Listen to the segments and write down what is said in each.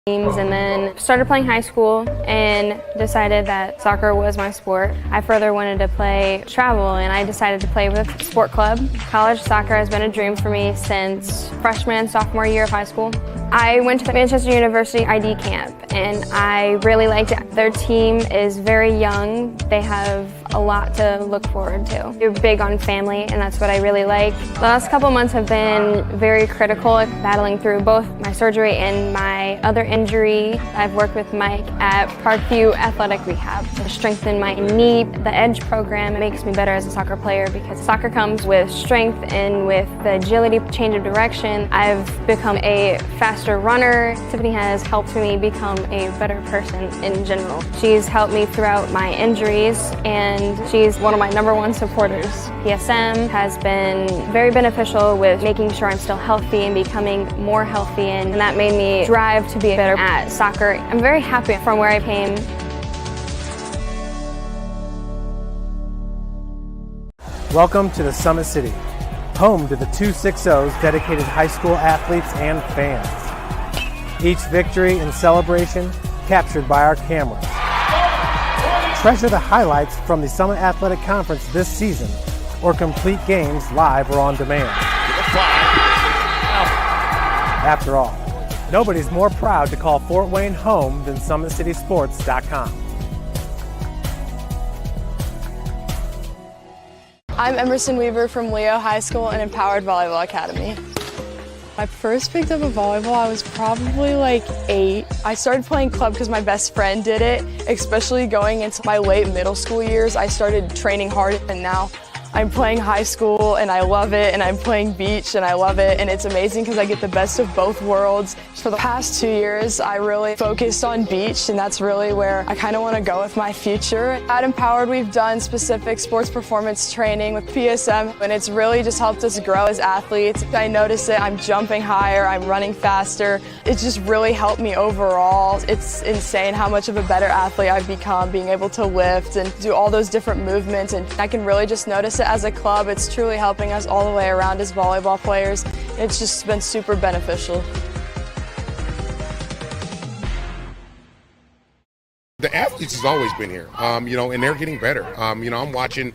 teams, and then started playing high school and decided that soccer was my sport. I further wanted to play travel, and I decided to play with sport club. College soccer has been a dream for me since freshman and sophomore year of high school. I went to the Manchester University ID camp, and I really liked it. Their team is very young. They have a lot to look forward to. They're big on family, and that's what I really like. The last couple months have been very critical, battling through both my surgery and my other injury. I've worked with Mike at Parkview Athletic Rehab to strengthen my knee. The EDGE program makes me better as a soccer player because soccer comes with strength and with the agility, change of direction. I've become a faster runner. Tiffany has helped me become a better person in general. She's helped me throughout my injuries, and she's one of my #1 supporters. PSM has been very beneficial with making sure I'm still healthy and becoming more healthy, and that made me drive to be better at soccer. I'm very happy from where I came. Welcome to the Summit City, home to the 260's dedicated high school athletes and fans. Each victory and celebration captured by our cameras. Treasure the highlights from the Summit Athletic Conference this season, or complete games live or on demand. After all, nobody's more proud to call Fort Wayne home than SummitCitySports.com. I'm Emerson Weaver from Leo High School and Empowered Volleyball Academy. I first picked up a volleyball, I was probably like 8. I started playing club because my best friend did it, especially going into my late middle school years. I started training hard, and now I'm playing high school and I love it, and I'm playing beach and I love it, and it's amazing because I get the best of both worlds. For the past 2 years, I really focused on beach, and that's really where I kind of want to go with my future. At Empowered, we've done specific sports performance training with PSM, and it's really just helped us grow as athletes. I notice it, I'm jumping higher, I'm running faster. It's just really helped me overall. It's insane how much of a better athlete I've become, being able to lift and do all those different movements, and I can really just notice it as a club. It's truly helping us all the way around as volleyball players. It's just been super beneficial. The athletes has always been here, and they're getting better. I'm watching,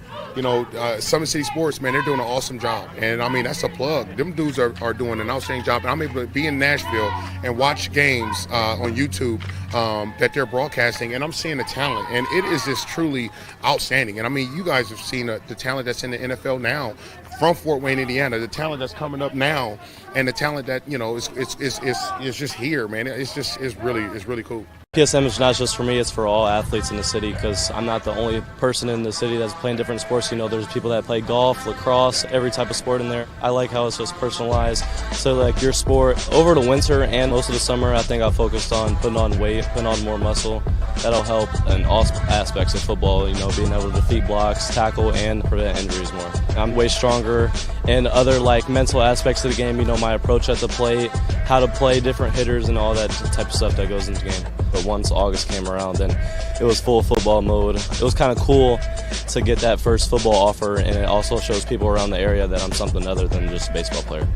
Summit City Sports, man, they're doing an awesome job. And, that's a plug. Them dudes are doing an outstanding job. And I'm able to be in Nashville and watch games on YouTube that they're broadcasting, and I'm seeing the talent. And it is just truly outstanding. And, you guys have seen the talent that's in the NFL now from Fort Wayne, Indiana, the talent that's coming up now, and the talent that, is just here, man. It's really cool. PSM is not just for me, it's for all athletes in the city, because I'm not the only person in the city that's playing different sports. There's people that play golf, lacrosse, every type of sport in there. I like how it's just personalized. So like your sport, over the winter and most of the summer, I think I focused on putting on weight, putting on more muscle. That'll help in all aspects of football, being able to defeat blocks, tackle, and prevent injuries more. I'm way stronger in other mental aspects of the game, my approach at the plate, how to play different hitters and all that type of stuff that goes into the game. But once August came around, then it was full football mode. It was kind of cool to get that first football offer, and it also shows people around the area that I'm something other than just a baseball player.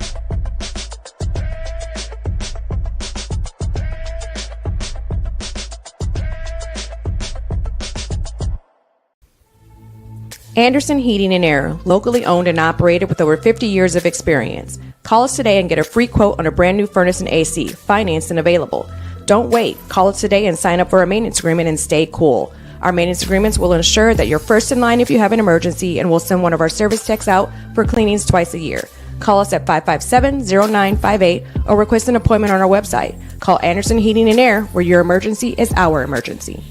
Anderson Heating and Air, locally owned and operated with over 50 years of experience. Call us today and get a free quote on a brand new furnace and AC, financed and available. Don't wait. Call us today and sign up for a maintenance agreement and stay cool. Our maintenance agreements will ensure that you're first in line if you have an emergency, and we'll send one of our service techs out for cleanings twice a year. Call us at 557-0958 or request an appointment on our website. Call Anderson Heating and Air, where your emergency is our emergency.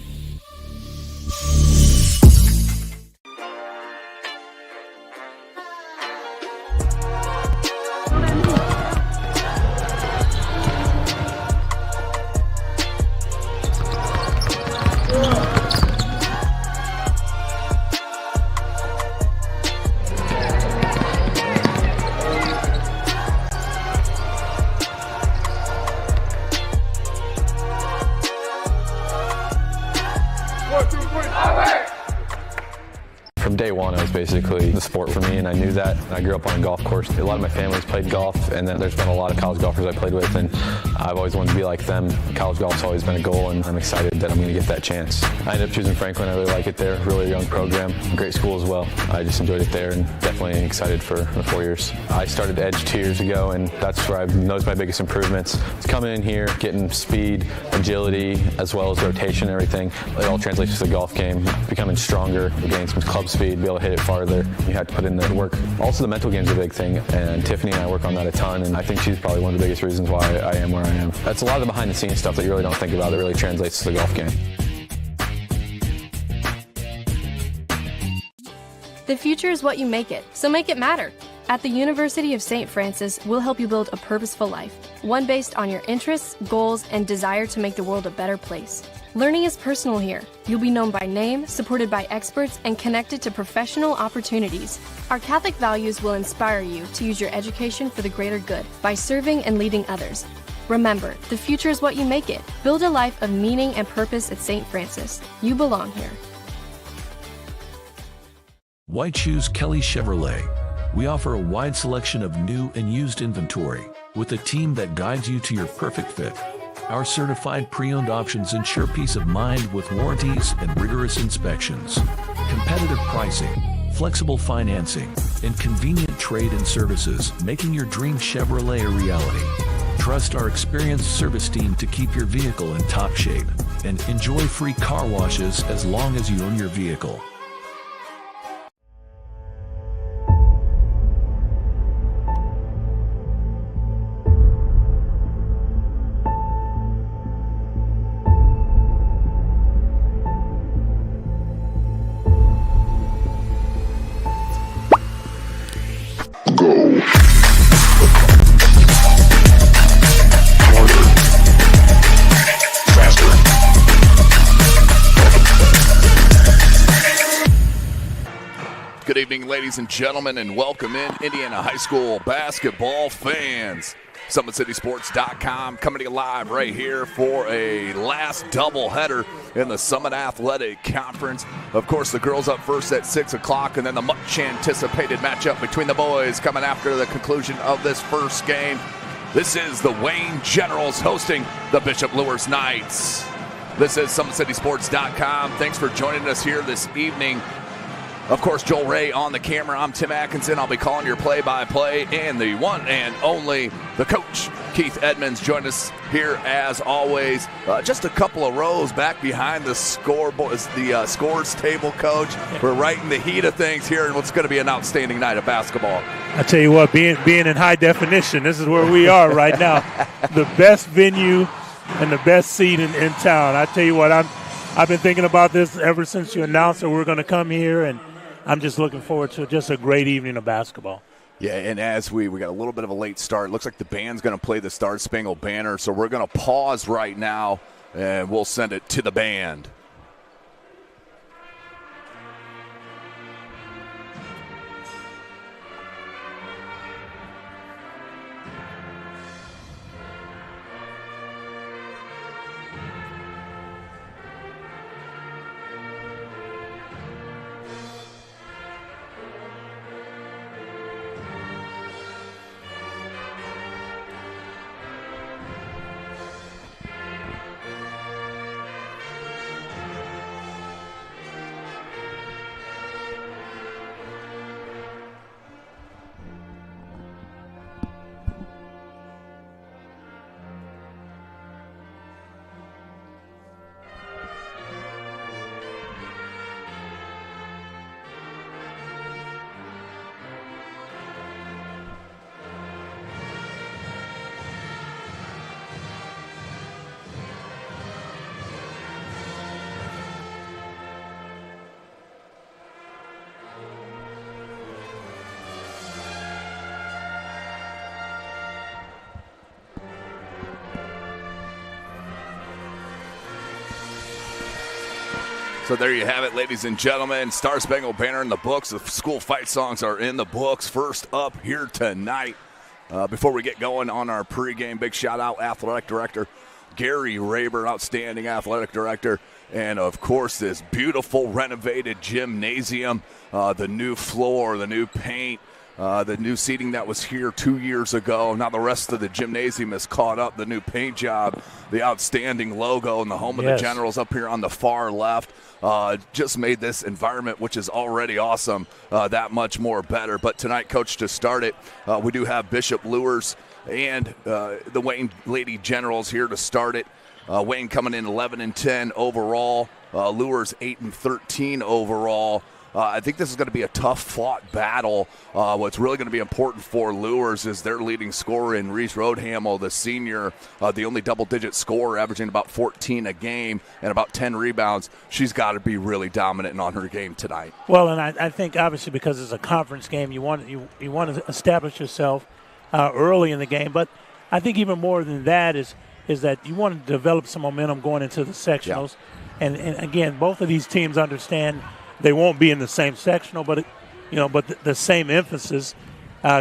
From day one, it was basically the sport for me, and I knew that. I grew up on a golf course. A lot of my family's played golf, and then there's been a lot of college golfers I played with, and I've always wanted to be like them. College golf's always been a goal, and I'm excited that I'm going to get that chance. I ended up choosing Franklin. I really like it there. Really young program. Great school as well. I just enjoyed it there and definitely excited for the 4 years. I started Edge 2 years ago, and that's where I've noticed my biggest improvements. It's coming in here, getting speed, agility, as well as rotation and everything. It all translates to the golf game. Becoming stronger, gaining some club speed, be able to hit it farther. You have to put in the work. Also, the mental game's a big thing, and Tiffany and I work on that a ton, and I think she's probably one of the biggest reasons why I am where I am. That's a lot of the behind-the-scenes stuff that you really don't think about that really translates to the golf game. The future is what you make it, so make it matter. At the University of St. Francis, we'll help you build a purposeful life, one based on your interests, goals, and desire to make the world a better place. Learning is personal here. You'll be known by name, supported by experts, and connected to professional opportunities. Our Catholic values will inspire you to use your education for the greater good by serving and leading others. Remember, the future is what you make it. Build a life of meaning and purpose at St. Francis. You belong here. Why choose Kelly Chevrolet? We offer a wide selection of new and used inventory with a team that guides you to your perfect fit. Our certified pre-owned options ensure peace of mind with warranties and rigorous inspections. Competitive pricing, flexible financing, and convenient trade and services, making your dream Chevrolet a reality. Trust our experienced service team to keep your vehicle in top shape and enjoy free car washes as long as you own your vehicle. Good evening, ladies and gentlemen, and welcome in Indiana High School basketball fans. SummitCitySports.com coming to you live right here for a last doubleheader in the Summit Athletic Conference. Of course, the girls up first at 6 o'clock, and then the much-anticipated matchup between the boys coming after the conclusion of this first game. This is the Wayne Generals hosting the Bishop Luers Knights. This is SummitCitySports.com. Thanks for joining us here this evening. Of course, Joel Ray on the camera. I'm Tim Atkinson. I'll be calling your play-by-play. And the one and only, the coach, Keith Edmonds, joined us here as always. Just a couple of rows back behind the scoreboard, the scores table, Coach. We're right in the heat of things here, and what's going to be an outstanding night of basketball. I tell you what, being in high definition, this is where we are right now. The best venue and the best seat in town. I tell you what, I've been thinking about this ever since you announced that we're going to come here, and I'm just looking forward to just a great evening of basketball. Yeah, and as we got a little bit of a late start, looks like the band's going to play the Star Spangled Banner, so we're going to pause right now, and we'll send it to the band. So there you have it, ladies and gentlemen. Star Spangled Banner in the books. The school fight songs are in the books. First up here tonight. Before we get going on our pregame, big shout-out, Athletic Director Gary Raber, outstanding athletic director. And, of course, this beautiful renovated gymnasium, the new floor, the new paint, The new seating that was here 2 years ago. Now the rest of the gymnasium is caught up. The new paint job, the outstanding logo, and the home of the Generals up here on the far left just made this environment, which is already awesome, that much more better. But tonight, Coach, to start it, we do have Bishop Luers and the Wayne Lady Generals here to start it. Wayne coming in 11-10 overall. Luers 8-13 overall. I think this is going to be a tough-fought battle. What's really going to be important for Luers is their leading scorer in Reese Roadhamel, the senior, the only double-digit scorer, averaging about 14 a game and about 10 rebounds. She's got to be really dominant on her game tonight. Well, and I think obviously because it's a conference game, you want to establish yourself early in the game. But I think even more than that is that you want to develop some momentum going into the sectionals. Yeah. And again, both of these teams understand they won't be in the same sectional, but the same emphasis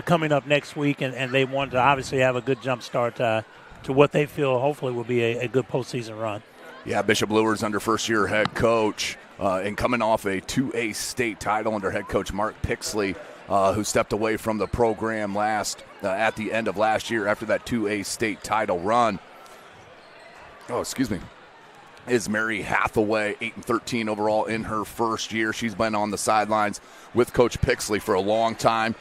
coming up next week, and they want to obviously have a good jump start to what they feel hopefully will be a good postseason run. Yeah, Bishop Luers under first-year head coach and coming off a 2A state title under head coach Mark Pixley, who stepped away from the program at the end of last year after that 2A state title run. Is Mary Hathaway, 8-13 overall in her first year. She's been on the sidelines with Coach Pixley for a long time.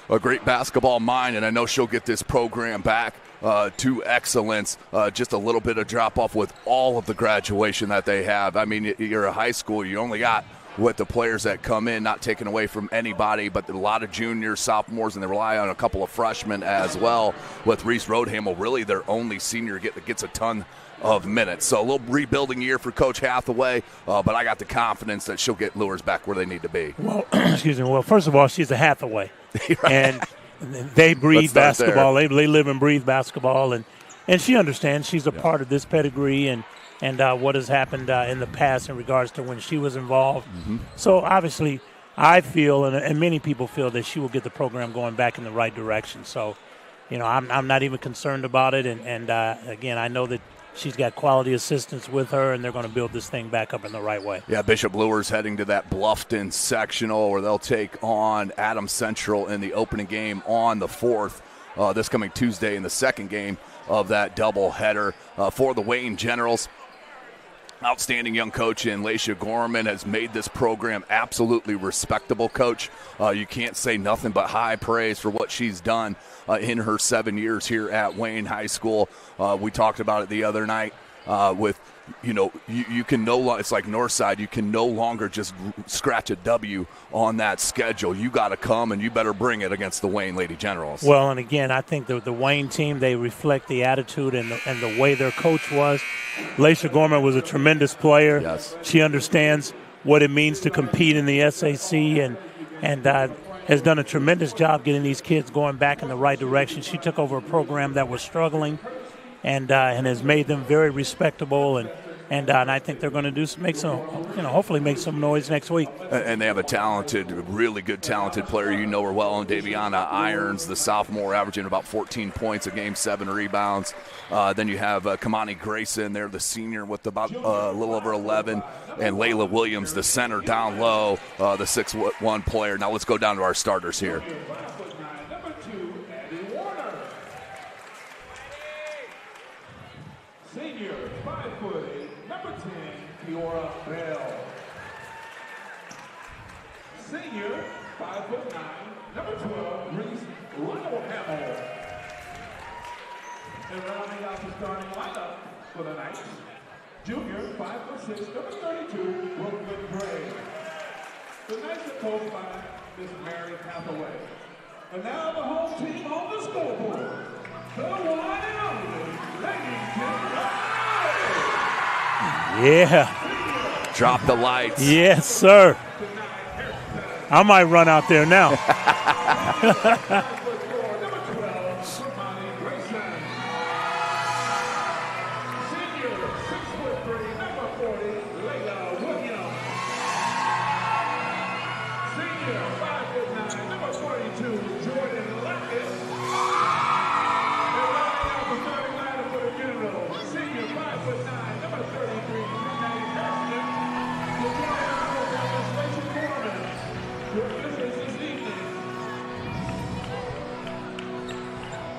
A great basketball mind, and I know she'll get this program back to excellence. Just a little bit of drop-off with all of the graduation that they have. I mean, you're a high school. You only got with the players that come in, not taken away from anybody, but a lot of juniors, sophomores, and they rely on a couple of freshmen as well. With Reese Roadhamel, really their only senior that gets a ton of minutes. So a little rebuilding year for Coach Hathaway, but I got the confidence that she'll get Luers back where they need to be. Well, Well, first of all, she's a Hathaway. Right. And they breathe basketball. They live and breathe basketball, and she understands. She's a part of this pedigree and what has happened in the past in regards to when she was involved. Mm-hmm. So obviously I feel, and many people feel, that she will get the program going back in the right direction. So, I'm not even concerned about it. And again, I know that she's got quality assistants with her, and they're going to build this thing back up in the right way. Yeah, Bishop Luers heading to that Bluffton sectional where they'll take on Adams Central in the opening game on the 4th, this coming Tuesday in the second game of that doubleheader. For the Wayne Generals, outstanding young coach in Laisha Gorman has made this program absolutely respectable, Coach. You can't say nothing but high praise for what she's done in her 7 years here at Wayne High School. We talked about it the other night with, you can no longer, it's like Northside, you can no longer just scratch a W on that schedule. You got to come and you better bring it against the Wayne Lady Generals. Well, and again, I think the Wayne team, they reflect the attitude and the way their coach was. Laisha Gorman was a tremendous player. Yes. She understands what it means to compete in the SAC and has done a tremendous job getting these kids going back in the right direction. She took over a program that was struggling and has made them very respectable, and I think they're going to hopefully make some noise next week. And they have a really good talented player. You know her well, Daviana Irons, the sophomore, averaging about 14 points a game, 7 rebounds. Then you have Kamani Grayson there, the senior, with about a little over 11. And Layla Williams, the center down low, the 6'1" player. Now let's go down to our starters here. Senior, 5'8", number 10, Kiora Bell. Senior, 5'9", number 12, Reese Roadhamel. And rounding out the starting lineup for the night, junior, 5'6", number 32, Brooklyn Gray. The Knights are coached by Miss Mary Hathaway. And now the home team on the scoreboard. The one and only Lady Generals. Yeah. Drop the lights. Yes, sir. I might run out there now.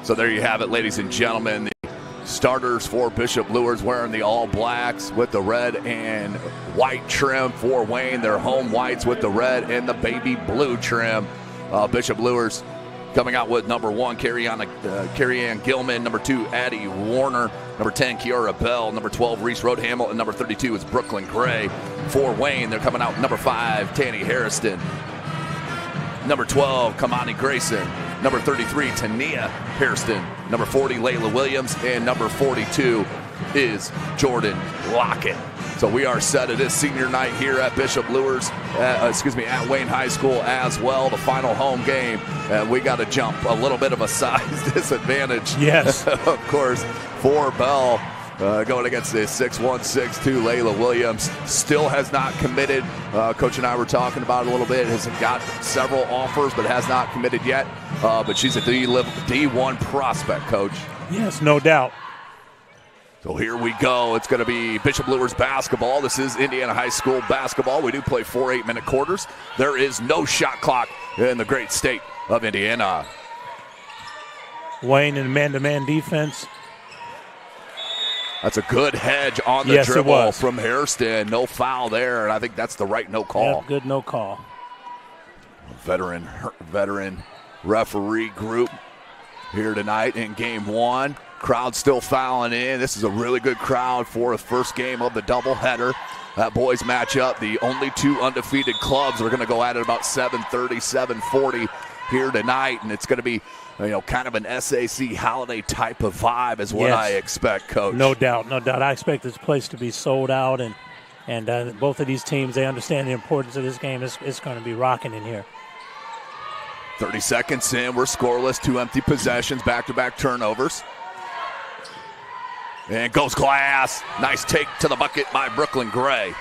So there you have it, ladies and gentlemen. The starters for Bishop Luers wearing the all blacks with the red and white trim. For Wayne, their home whites with the red and the baby blue trim. Bishop Luers coming out with number 1, Carrie Ann Gilman. Number 2, Addie Warner. Number 10, Kiara Bell. Number 12, Reese Roadhamel. And number 32 is Brooklyn Gray. For Wayne, they're coming out number 5, Tanny Harrison. Number 12, Kamani Grayson. Number 33, Tania Hairston. Number 40, Layla Williams. And number 42 is Jordan Lockett. So we are set. It is senior night here at Bishop Luers, at Wayne High School as well. The final home game. And we got to jump a little bit of a size disadvantage. Yes. Of course, for Bell. Going against the 6'1", 6'2", Layla Williams. Still has not committed. Coach and I were talking about it a little bit. Has got several offers, but has not committed yet. But she's a D1 prospect, Coach. Yes, no doubt. So here we go. It's going to be Bishop Luers basketball. This is Indiana High School basketball. We do play 4 8-minute quarters. There is no shot clock in the great state of Indiana. Wayne in man-to-man defense. That's a good hedge on the dribble from Hairston. No foul there, and I think that's the right no call. Yep, good no call. Veteran referee group here tonight in game 1. Crowd still fouling in. This is a really good crowd for the first game of the doubleheader. That boys matchup, the only 2 undefeated clubs are going to go at it about 7:30, 7:40 here tonight, and it's going to be kind of an SAC holiday type of vibe is what I expect, Coach. No doubt, no doubt. I expect this place to be sold out, and both of these teams, they understand the importance of this game. It's going to be rocking in here. 30 seconds in, we're scoreless, 2 empty possessions, back-to-back turnovers. And goes Glass. Nice take to the bucket by Brooklyn Gray.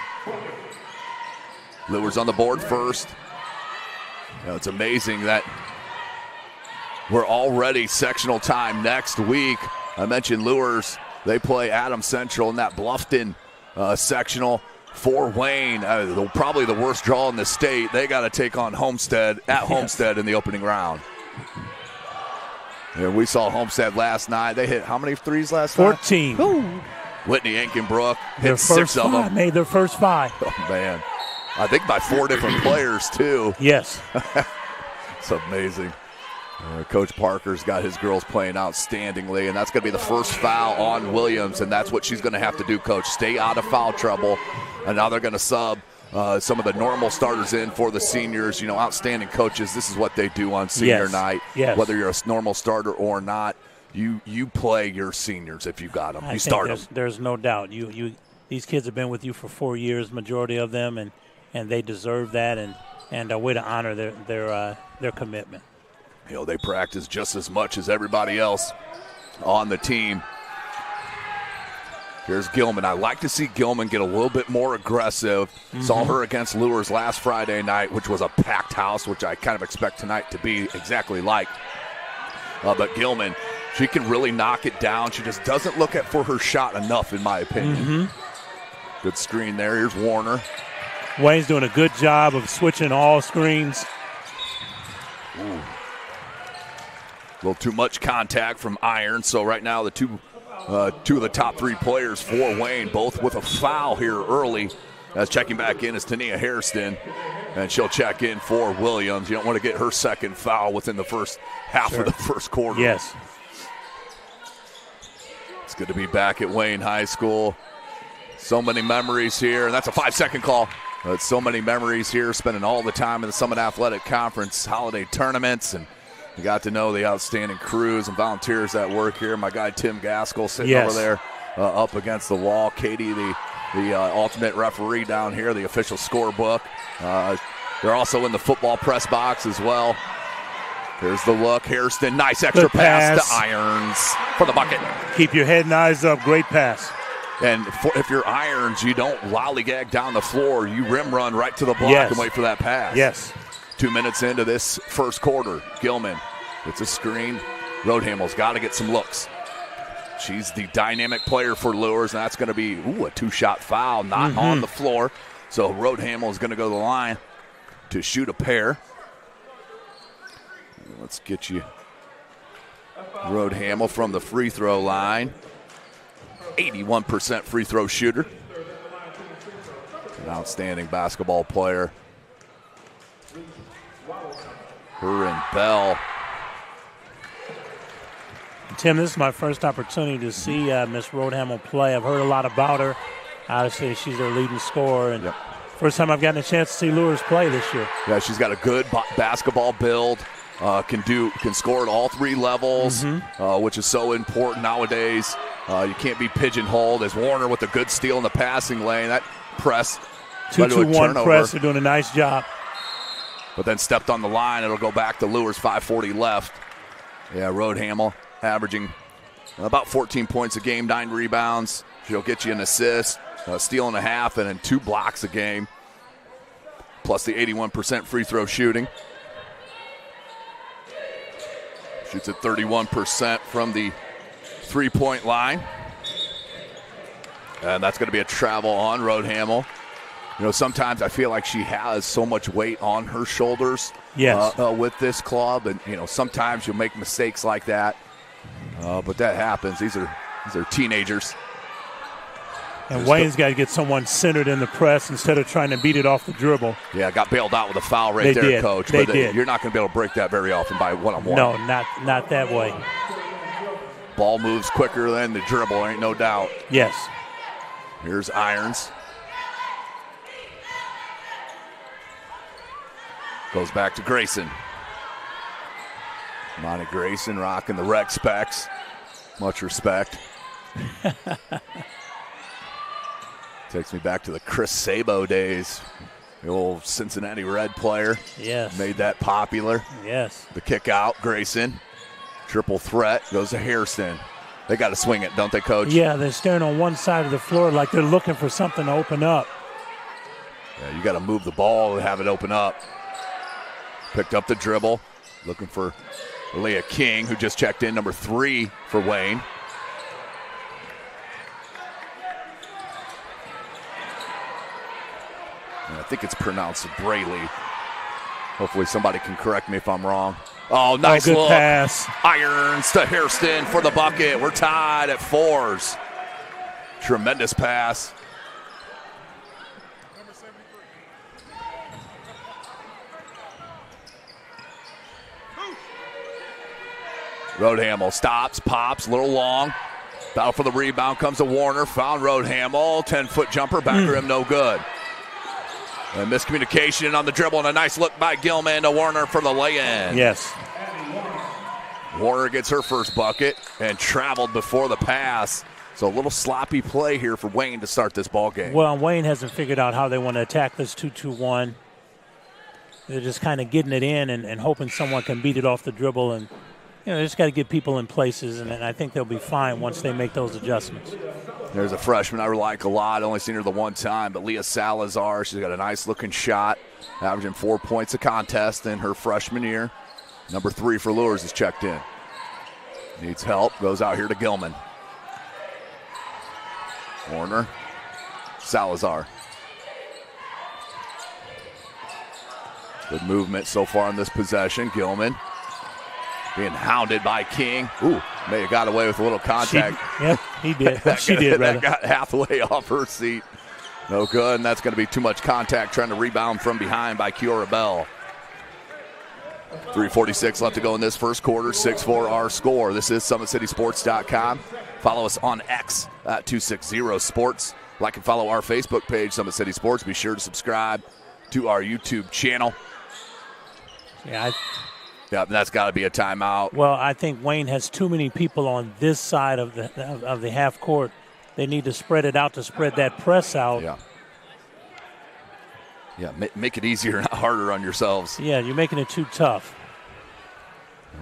Luers on the board first. It's amazing that we're already sectional time next week. I mentioned Luers. They play Adams Central in that Bluffton sectional. For Wayne, probably the worst draw in the state. They got to take on Homestead at Homestead in the opening round. And we saw Homestead last night. They hit how many threes last night? 14. Ooh. Whitney Enkenbrook hit 6 of them. Made their first 5. Oh, man. I think by 4 different players, too. Yes. It's amazing. Coach Parker's got his girls playing outstandingly, and that's going to be the first foul on Williams, and that's what she's going to have to do, Coach. Stay out of foul trouble. And now they're going to sub some of the normal starters in for the seniors. Outstanding coaches, this is what they do on senior night. Yes. Whether you're a normal starter or not, you play your seniors if you got them. You start them. There's no doubt. These kids have been with you for 4 years, majority of them, and they deserve that, and a way to honor their commitment. They practice just as much as everybody else on the team. Here's Gilman. I like to see Gilman get a little bit more aggressive. Mm-hmm. Saw her against Luers last Friday night, which was a packed house, which I kind of expect tonight to be exactly like. But Gilman, she can really knock it down. She just doesn't look for her shot enough, in my opinion. Mm-hmm. Good screen there. Here's Warner. Wayne's doing a good job of switching all screens. Ooh. A little too much contact from Iron. So right now the two of the top 3 players for Wayne, both with a foul here early. As checking back in is Tania Hairston, and she'll check in for Williams. You don't want to get her second foul within the first half of the first quarter. Yes. It's good to be back at Wayne High School. So many memories here, and that's a 5-second call. So many memories here, spending all the time in the Summit Athletic Conference holiday tournaments, and we got to know the outstanding crews and volunteers that work here. My guy Tim Gaskell sitting over there up against the wall. Katie, the alternate referee down here, the official scorebook. They're also in the football press box as well. There's the look. Hairston, nice extra pass to Irons for the bucket. Keep your head and eyes up. Great pass. And if you're Irons, you don't lollygag down the floor. You rim run right to the block and wait for that pass. Yes. 2 minutes into this first quarter, Gilman gets a screen. Roadhamel's got to get some looks. She's the dynamic player for Luers, and that's going to be a 2-shot foul, not on the floor. So Roadhamel is going to go to the line to shoot a pair. Let's get you Rode Hamill from the free throw line. 81% free throw shooter. An outstanding basketball player. Her and Bell. Tim, this is my first opportunity to see Miss Rode Hamill play. I've heard a lot about her. Obviously, she's their leading scorer. And first time I've gotten a chance to see Luers play this year. Yeah, she's got a good basketball build. Can score at all three levels, which is so important nowadays. You can't be pigeonholed. As Warner with a good steal in the passing lane, that press. 2-2-1 press. They're doing a nice job. But then stepped on the line. It'll go back to Luers. 5:40 left. Yeah, Rode Hamill averaging about 14 points a game, 9 rebounds. She'll get you an assist, a steal and a half, and then 2 blocks a game. Plus the 81% free throw shooting. Shoots at 31% from the three-point line. And that's going to be a travel on Rode Hamill. You know, sometimes I feel like she has so much weight on her shoulders with this club. And, you know, sometimes you'll make mistakes like that. But that happens. These are teenagers. And Wayne's got to get someone centered in the press instead of trying to beat it off the dribble. Yeah, got bailed out with a foul right there, Coach. They did. You're not going to be able to break that very often by one-on-one. No, not that way. Ball moves quicker than the dribble, ain't no doubt. Yes. Here's Irons. Goes back to Grayson. Monty Grayson rocking the rec specs. Much respect. Takes me back to the Chris Sabo days. The old Cincinnati Red player. Yes. Made that popular. Yes. The kick out, Grayson. Triple threat, goes to Hairston. They got to swing it, don't they, Coach? Yeah, they're staring on one side of the floor like they're looking for something to open up. Yeah, you got to move the ball and have it open up. Picked up the dribble, looking for Leah King, who just checked in, number 3 for Wayne. And I think it's pronounced Brayley. Hopefully somebody can correct me if I'm wrong. Oh, nice good look. Pass. Irons to Hairston for the bucket. We're tied at 4s. Tremendous pass. Rode Hamill stops, pops, a little long. Battle for the rebound comes to Warner. Found Rode Hamill. 10-foot jumper, back rim, no good. And miscommunication on the dribble and a nice look by Gilman to Warner for the lay-in. Yes. Warner gets her first bucket and traveled before the pass. So a little sloppy play here for Wayne to start this ball game. Well, Wayne hasn't figured out how they want to attack this 2-2-1. They're just kind of getting it in and hoping someone can beat it off the dribble. And, you know, they just got to get people in places, and I think they'll be fine once they make those adjustments. There's a freshman I like a lot. Only seen her the one time, but Leah Salazar. She's got a nice-looking shot, averaging 4 points a contest in her freshman year. Number 3 for Luers is checked in. Needs help. Goes out here to Gilman. Warner. Salazar. Good movement so far in this possession. Gilman being hounded by King. Ooh, may have got away with a little contact. He did. She did, rather. That got halfway off her seat. No good, and that's going to be too much contact trying to rebound from behind by Kiora Bell. 3:46 left to go in this first quarter. 6-4 our score. This is SummitCitySports.com. Follow us on X at 260sports. Like and follow our Facebook page, Summit City Sports. Be sure to subscribe to our YouTube channel. Yeah, that's got to be a timeout. Well, I think Wayne has too many people on this side of the half court. They need to spread it out to spread that press out. Yeah, make it easier, not harder on yourselves. Yeah, you're making it too tough.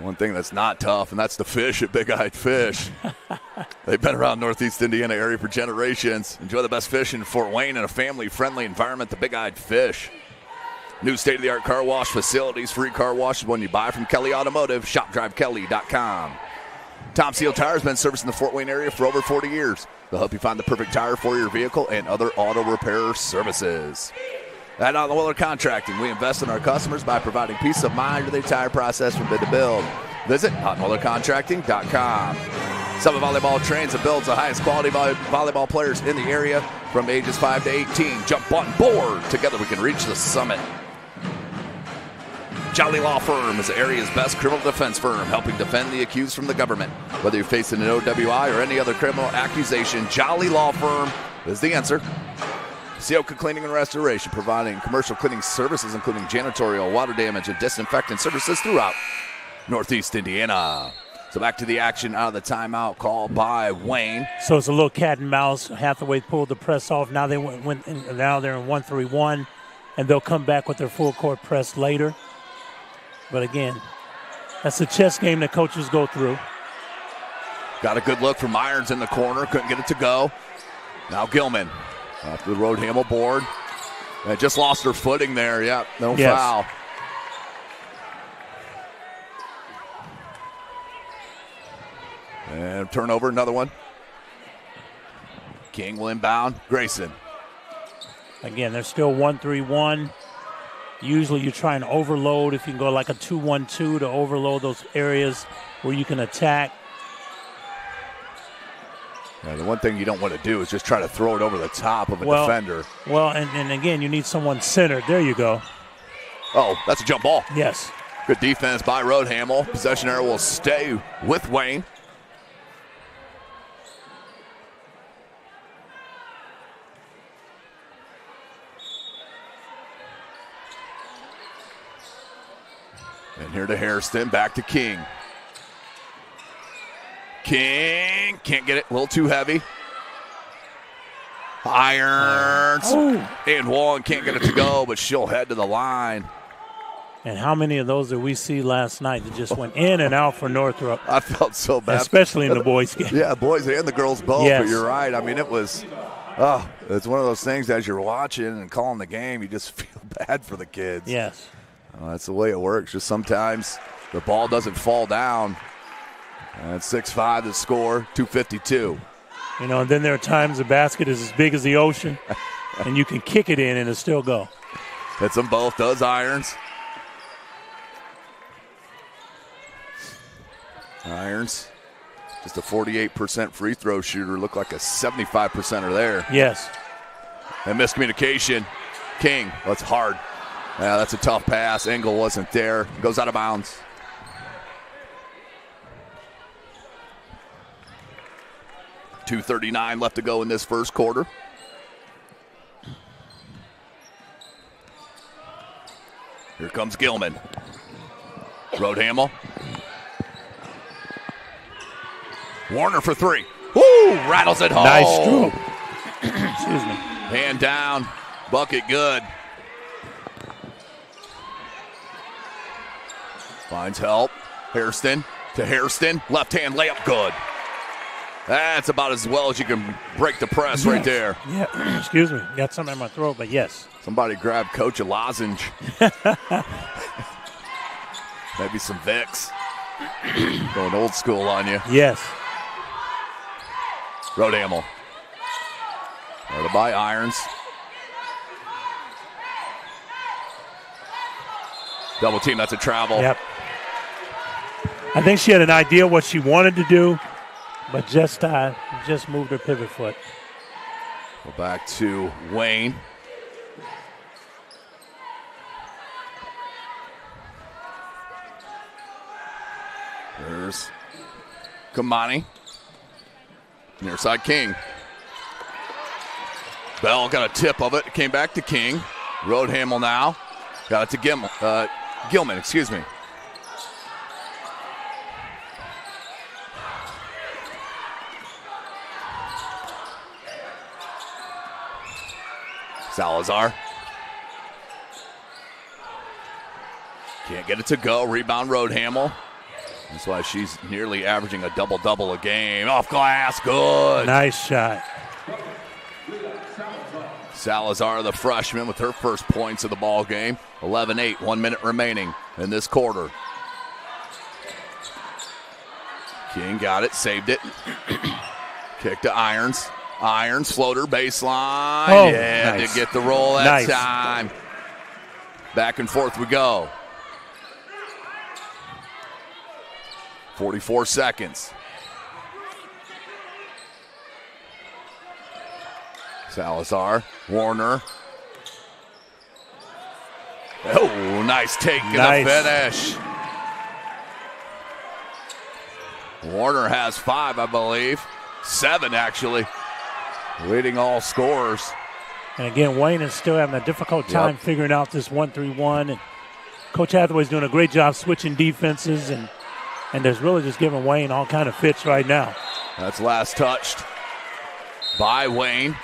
One thing that's not tough, and that's the fish at Big Eyed Fish. They've been around Northeast Indiana area for generations. Enjoy the best fish in Fort Wayne in a family-friendly environment, the Big Eyed Fish. New state-of-the-art car wash facilities, free car washes when you buy from Kelly Automotive, shopdrivekelly.com. Tom Seal Tire has been servicing the Fort Wayne area for over 40 years. They'll help you find the perfect tire for your vehicle and other auto repair services. At On the Weller Contracting, we invest in our customers by providing peace of mind with their tire process from bid to build. Visit hotmothercontracting.com. Summit Volleyball trains and builds the highest quality volleyball players in the area from ages 5 to 18. Jump on board. Together we can reach the summit. Jolly Law Firm is the area's best criminal defense firm, helping defend the accused from the government. Whether you're facing an OWI or any other criminal accusation, Jolly Law Firm is the answer. Sioka Cleaning and Restoration, providing commercial cleaning services, including janitorial, water damage, and disinfectant services throughout Northeast Indiana. So back to the action out of the timeout called by Wayne. So it's a little cat and mouse. Hathaway pulled the press off. Now they're in 1-3-1, and they'll come back with their full court press later. But again, that's a chess game that coaches go through. Got a good look from Irons in the corner. Couldn't get it to go. Now Gilman after the Roadhamel board. And just lost her footing there. Yep, no foul. And turnover, another one. King will inbound. Grayson. Again, they're still 1-3-1. Usually you try and overload if you can go like a 2-1-2 to overload those areas where you can attack. Yeah, the one thing you don't want to do is just try to throw it over the top of a defender. Well, and again, you need someone centered. There you go. Oh, that's a jump ball. Yes. Good defense by Roadhamel. Possession area will stay with Wayne. And here to Hairston, back to King. King can't get it, a little too heavy. Irons. And one can't get it to go, but she'll head to the line. And how many of those did we see last night that just went in and out for Northrop? I felt so bad. Especially in the boys' game. Yeah, boys and the girls both, yes. But you're right. I mean, it's one of those things as you're watching and calling the game, you just feel bad for the kids. Yes. That's the way it works. Just sometimes the ball doesn't fall down. And 6-5 the score, 2:52. You know, and then there are times the basket is as big as the ocean, and you can kick it in and it'll still go. Hits them both, does Irons. Irons, just a 48% free throw shooter. Looked like a 75%er there. Yes. And miscommunication. King, that's hard. Yeah, that's a tough pass. Engel wasn't there. Goes out of bounds. .239 left to go in this first quarter. Here comes Gilman. Roadhamel. Warner for three. Woo! Rattles it home. Nice stroke. Excuse me. Hand down. Bucket good. Finds help. Hairston to Hairston. Left hand layup good. That's about as well as you can break the press right there. Yeah, excuse me. Got something in my throat, but yes. Somebody grab Coach a lozenge. Maybe some Vicks. Going old school on you. Yes. Roadhamel. Right by Irons. Double team, that's a travel. Yep. I think she had an idea what she wanted to do, but just moved her pivot foot. Go back to Wayne. There's Kamani. Near side King. Bell got a tip of it. It came back to King. Roadhamel now. Got it to Gilman, excuse me. Salazar. Can't get it to go. Rebound Roadhamel. That's why she's nearly averaging a double-double a game. Off glass, good. Nice shot. Salazar, the freshman, with her first points of the ball game. 11-8, 1 minute remaining in this quarter. King got it, saved it. Kick to Irons. Irons, floater, baseline. Oh, yeah, nice. did get the roll that Nice. time. Back and forth we go. 44 seconds. Salazar, Warner. Oh, nice take in the finish. Warner has 5, I believe. 7, actually. Leading all scorers. And again, Wayne is still having a difficult time figuring out this 1-3-1. And Coach Hathaway's doing a great job switching defenses, and there's really just giving Wayne all kind of fits right now. That's last touched by Wayne.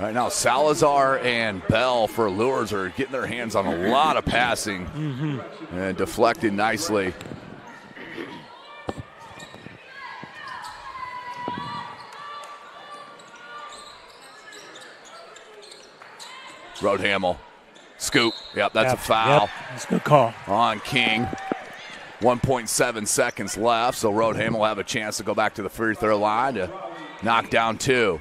Right now, Salazar and Bell for Luers are getting their hands on a lot of passing and deflecting nicely. Roadhamel, scoop. Yep, that's a foul. Yep, that's a good call. On King. 1.7 seconds left, so Roadhamel will have a chance to go back to the free throw line to knock down 2.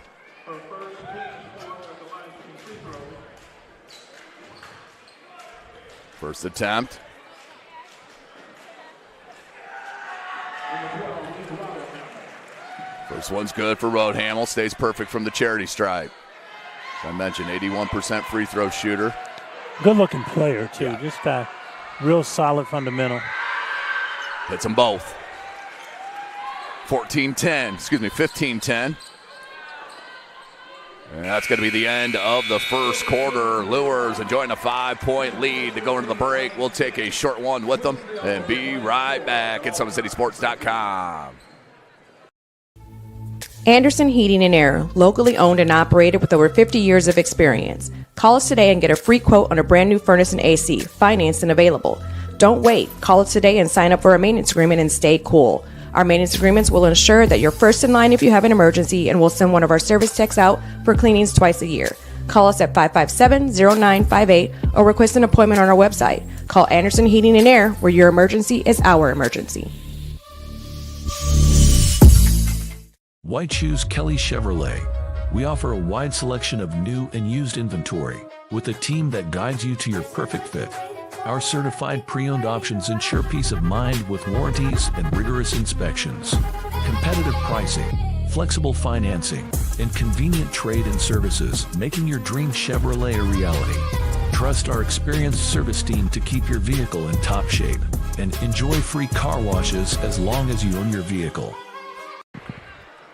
First attempt. First one's good for Roadhamel. Stays perfect from the charity stripe. As I mentioned, 81% free throw shooter. Good-looking player, too. Just a real solid fundamental. Hits them both. 15-10. And that's going to be the end of the first quarter. Luers enjoying a 5-point lead to go into the break. We'll take a short one with them and be right back at SummitCitySports.com. Anderson Heating and Air, locally owned and operated with over 50 years of experience. Call us today and get a free quote on a brand new furnace and AC, financed and available. Don't wait. Call us today and sign up for a maintenance agreement and stay cool. Our maintenance agreements will ensure that you're first in line if you have an emergency, and we'll send one of our service techs out for cleanings twice a year. Call us at 557-0958 or request an appointment on our website. Call Anderson Heating and Air, where your emergency is our emergency. Why choose Kelly Chevrolet? We offer a wide selection of new and used inventory with a team that guides you to your perfect fit. Our certified pre-owned options ensure peace of mind with warranties and rigorous inspections. Competitive pricing, flexible financing, and convenient trade and services, making your dream Chevrolet a reality. Trust our experienced service team to keep your vehicle in top shape, and enjoy free car washes as long as you own your vehicle.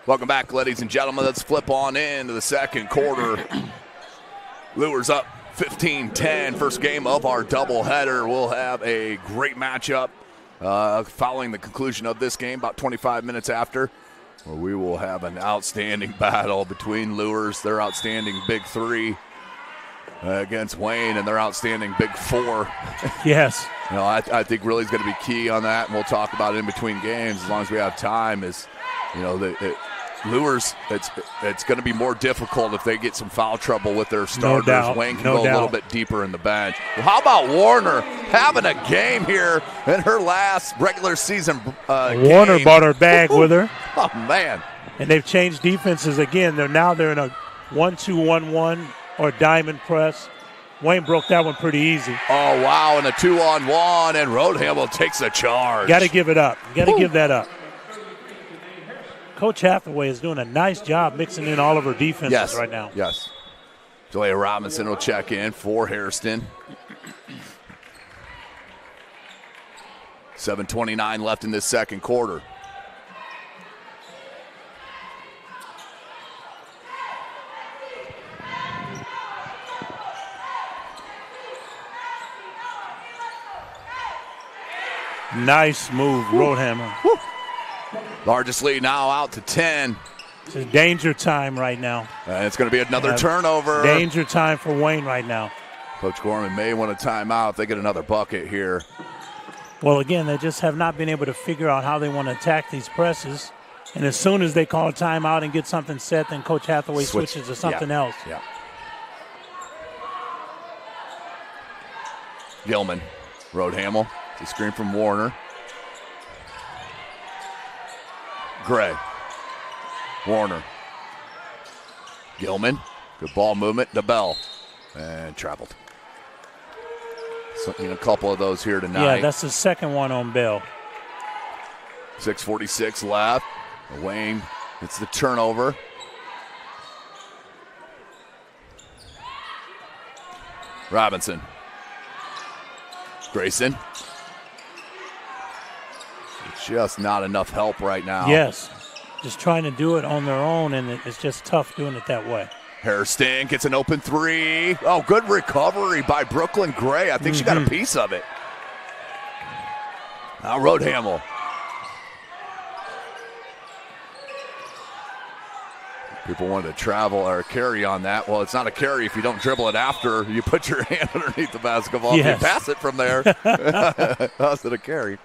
Welcome back, ladies and gentlemen. Let's flip on into the second quarter. Luers up 15-10, first game of our doubleheader. We'll have a great matchup following the conclusion of this game, about 25 minutes after, where we will have an outstanding battle between Luers, their outstanding Big 3, against Wayne and their outstanding Big 4. Yes. I think really is going to be key on that, and we'll talk about it in between games as long as we have time. Luers, it's going to be more difficult if they get some foul trouble with their starters. No doubt. Wayne can go a little bit deeper in the bench. How about Warner having a game here in her last regular season Warner game. brought her bag with her. Oh, man. And they've changed defenses again. They're in a 1-2-1-1 or diamond press. Wayne broke that one pretty easy. Oh, wow, and a 2-on-1, and Roadhamel takes a charge. Got to give it up. Got to give that up. Coach Hathaway is doing a nice job mixing in all of her defenses right now. Yes. Julia Robinson will check in for Hairston. 7:29 left in this second quarter. Nice move, Roadhamel. Largest lead now out to 10. It's a danger time right now. And it's going to be another turnover. Danger time for Wayne right now. Coach Gorman may want a timeout if they get another bucket here. Well, again, they just have not been able to figure out how they want to attack these presses. And as soon as they call a timeout and get something set, then Coach Hathaway switches to something else. Yeah. Gilman, Roadhamel, the screen from Warner. Gray, Warner, Gilman, good ball movement to Bell, and traveled. So, a couple of those here tonight. Yeah, that's the second one on Bell. 6:46 left. Wayne gets the turnover. Robinson. Grayson. Just not enough help right now. Yes. Just trying to do it on their own, and it's just tough doing it that way. Hairston gets an open three. Oh, good recovery by Brooklyn Gray. I think she got a piece of it. Now Roadhamel. People wanted to travel or carry on that. Well, it's not a carry if you don't dribble it after you put your hand underneath the basketball. Yes. You pass it from there. How's it a carry?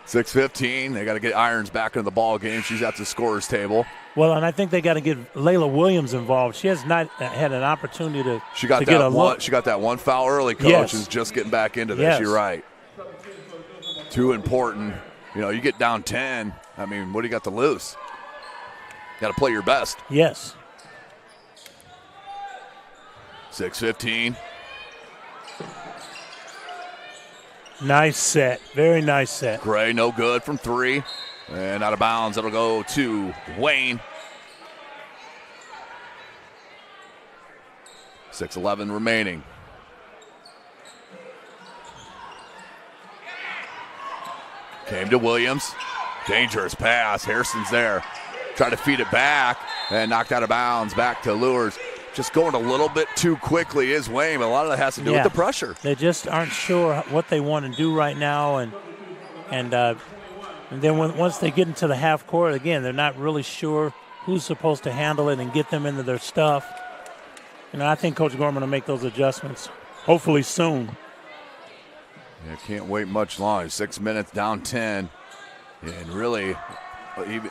6:15. They got to get Irons back into the ball game. She's at the scorer's table. Well, and I think they got to get Layla Williams involved. She has not had an opportunity to. She got get that a one. look. She got that one foul early. Coach Yes. is just getting back into this. Yes. You're right. Too important. You know, you get down 10. I mean, what do you got to lose? Got to play your best. Yes. 6:15. Nice set. Very nice set. Gray, no good from three. And out of bounds. It'll go to Wayne. 6:11 remaining. Came to Williams. Dangerous pass. Hairston's there. Tried to feed it back and knocked out of bounds. Back to Luers. Just going a little bit too quickly is Wayne. But a lot of that has to do with the pressure. They just aren't sure what they want to do right now, and then once they get into the half court again, they're not really sure who's supposed to handle it and get them into their stuff. And I think Coach Gorman will make those adjustments hopefully soon. Yeah, can't wait much longer. 6 minutes, down 10, and really,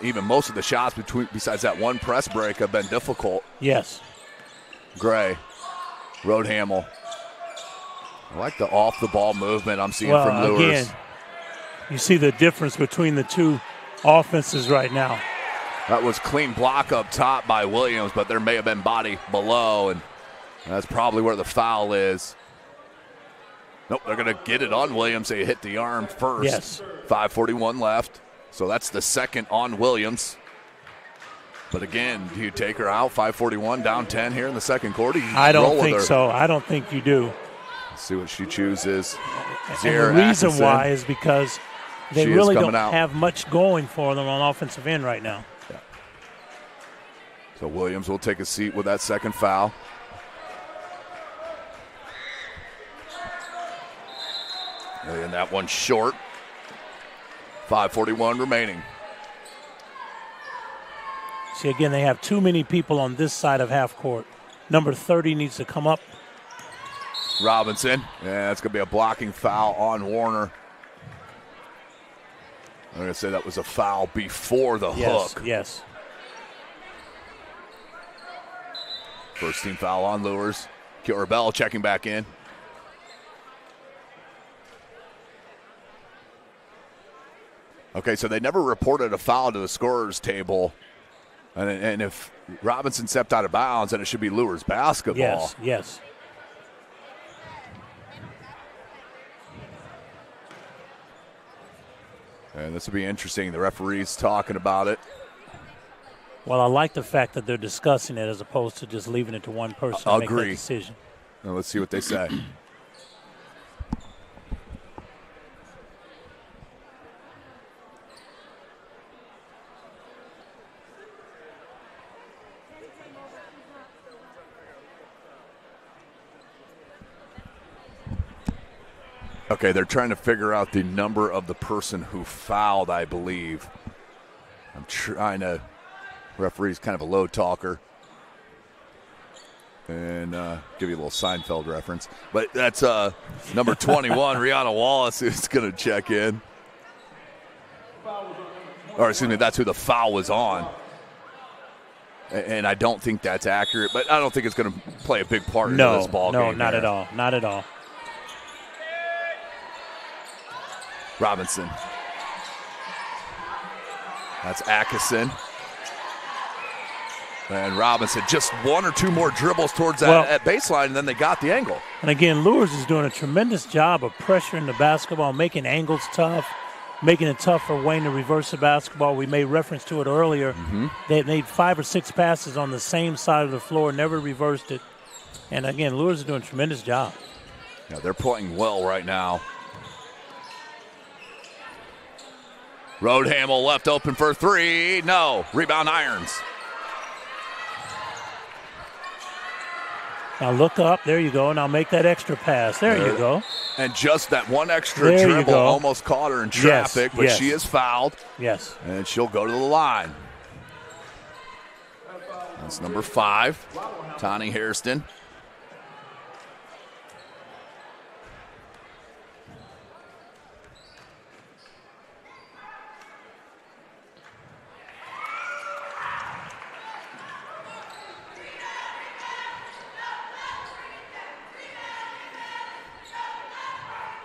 even most of the shots besides that one press break have been difficult. Yes. Gray, Roadhamel. I like the off-the-ball movement I'm seeing from Luers. Again, you see the difference between the two offenses right now. That was clean block up top by Williams, but there may have been body below, and that's probably where the foul is. Nope, they're going to get it on Williams. They hit the arm first. Yes. 5:41 left, so that's the second on Williams. But again, do you take her out? 5:41, down 10 here in the second quarter? I don't think so. I don't think you do. Let's see what she chooses. And the reason why is because they really don't have much going for them on offensive end right now. Yeah. So Williams will take a seat with that second foul. And that one short. 5:41 remaining. See, again, they have too many people on this side of half court. Number 30 needs to come up. Robinson. Yeah, that's going to be a blocking foul on Warner. I'm going to say that was a foul before the hook. Yes. First team foul on Luers. Kiara Bell checking back in. Okay, so they never reported a foul to the scorer's table. And if Robinson stepped out of bounds, then it should be Luers basketball. Yes, yes. And this will be interesting. The referee's talking about it. Well, I like the fact that they're discussing it as opposed to just leaving it to one person to make that decision. Now let's see what they say. Okay, they're trying to figure out the number of the person who fouled, I believe. I'm trying to. Referee's kind of a low talker. And give you a little Seinfeld reference. But that's number 21, Rihanna Wallace, who's going to check in. Or excuse me, that's who the foul was on. And I don't think that's accurate, but I don't think it's going to play a big part in this ball game. No, not at all. Not at all. Robinson. That's Atkinson. And Robinson, just one or two more dribbles towards that at baseline, and then they got the angle. And again, Luers is doing a tremendous job of pressuring the basketball, making angles tough. making it tough for Wayne to reverse the basketball. We made reference to it earlier. They made 5 or 6 passes on the same side of the floor, never reversed it. And, again, Luers is doing a tremendous job. Yeah, they're playing well right now. Roadhamel left open for 3. No. Rebound Irons. Now look up. There you go. Now make that extra pass. There you go. And just that one extra There you dribble go. almost caught her in traffic, but yes. she is fouled. Yes. And she'll go to the line. That's number 5, Tani Hairston.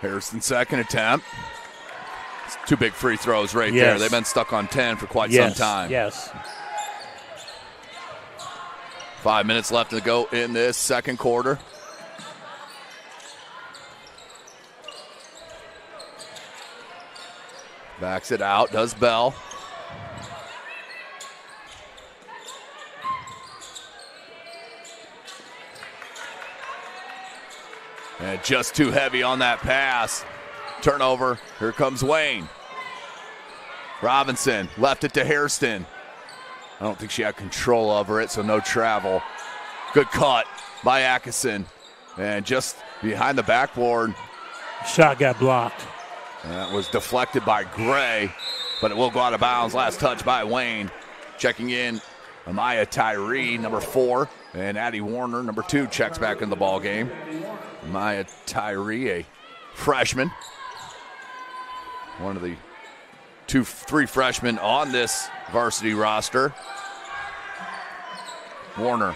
Harrison's second attempt. It's 2 big free throws right there. They've been stuck on 10 for quite some time. Yes. 5 minutes left to go in this second quarter. Backs it out, does Bell. And just too heavy on that pass. Turnover. Here comes Wayne. Robinson left it to Hairston. I don't think she had control over it, so no travel. Good cut by Atkinson. And just behind the backboard. Shot got blocked. And that was deflected by Gray, but it will go out of bounds. Last touch by Wayne. Checking in, Amaya Tyree, number 4. And Addie Warner, number 2, checks back in the ball game. Maya Tyree, a freshman. One of the 3 freshmen on this varsity roster. Warner.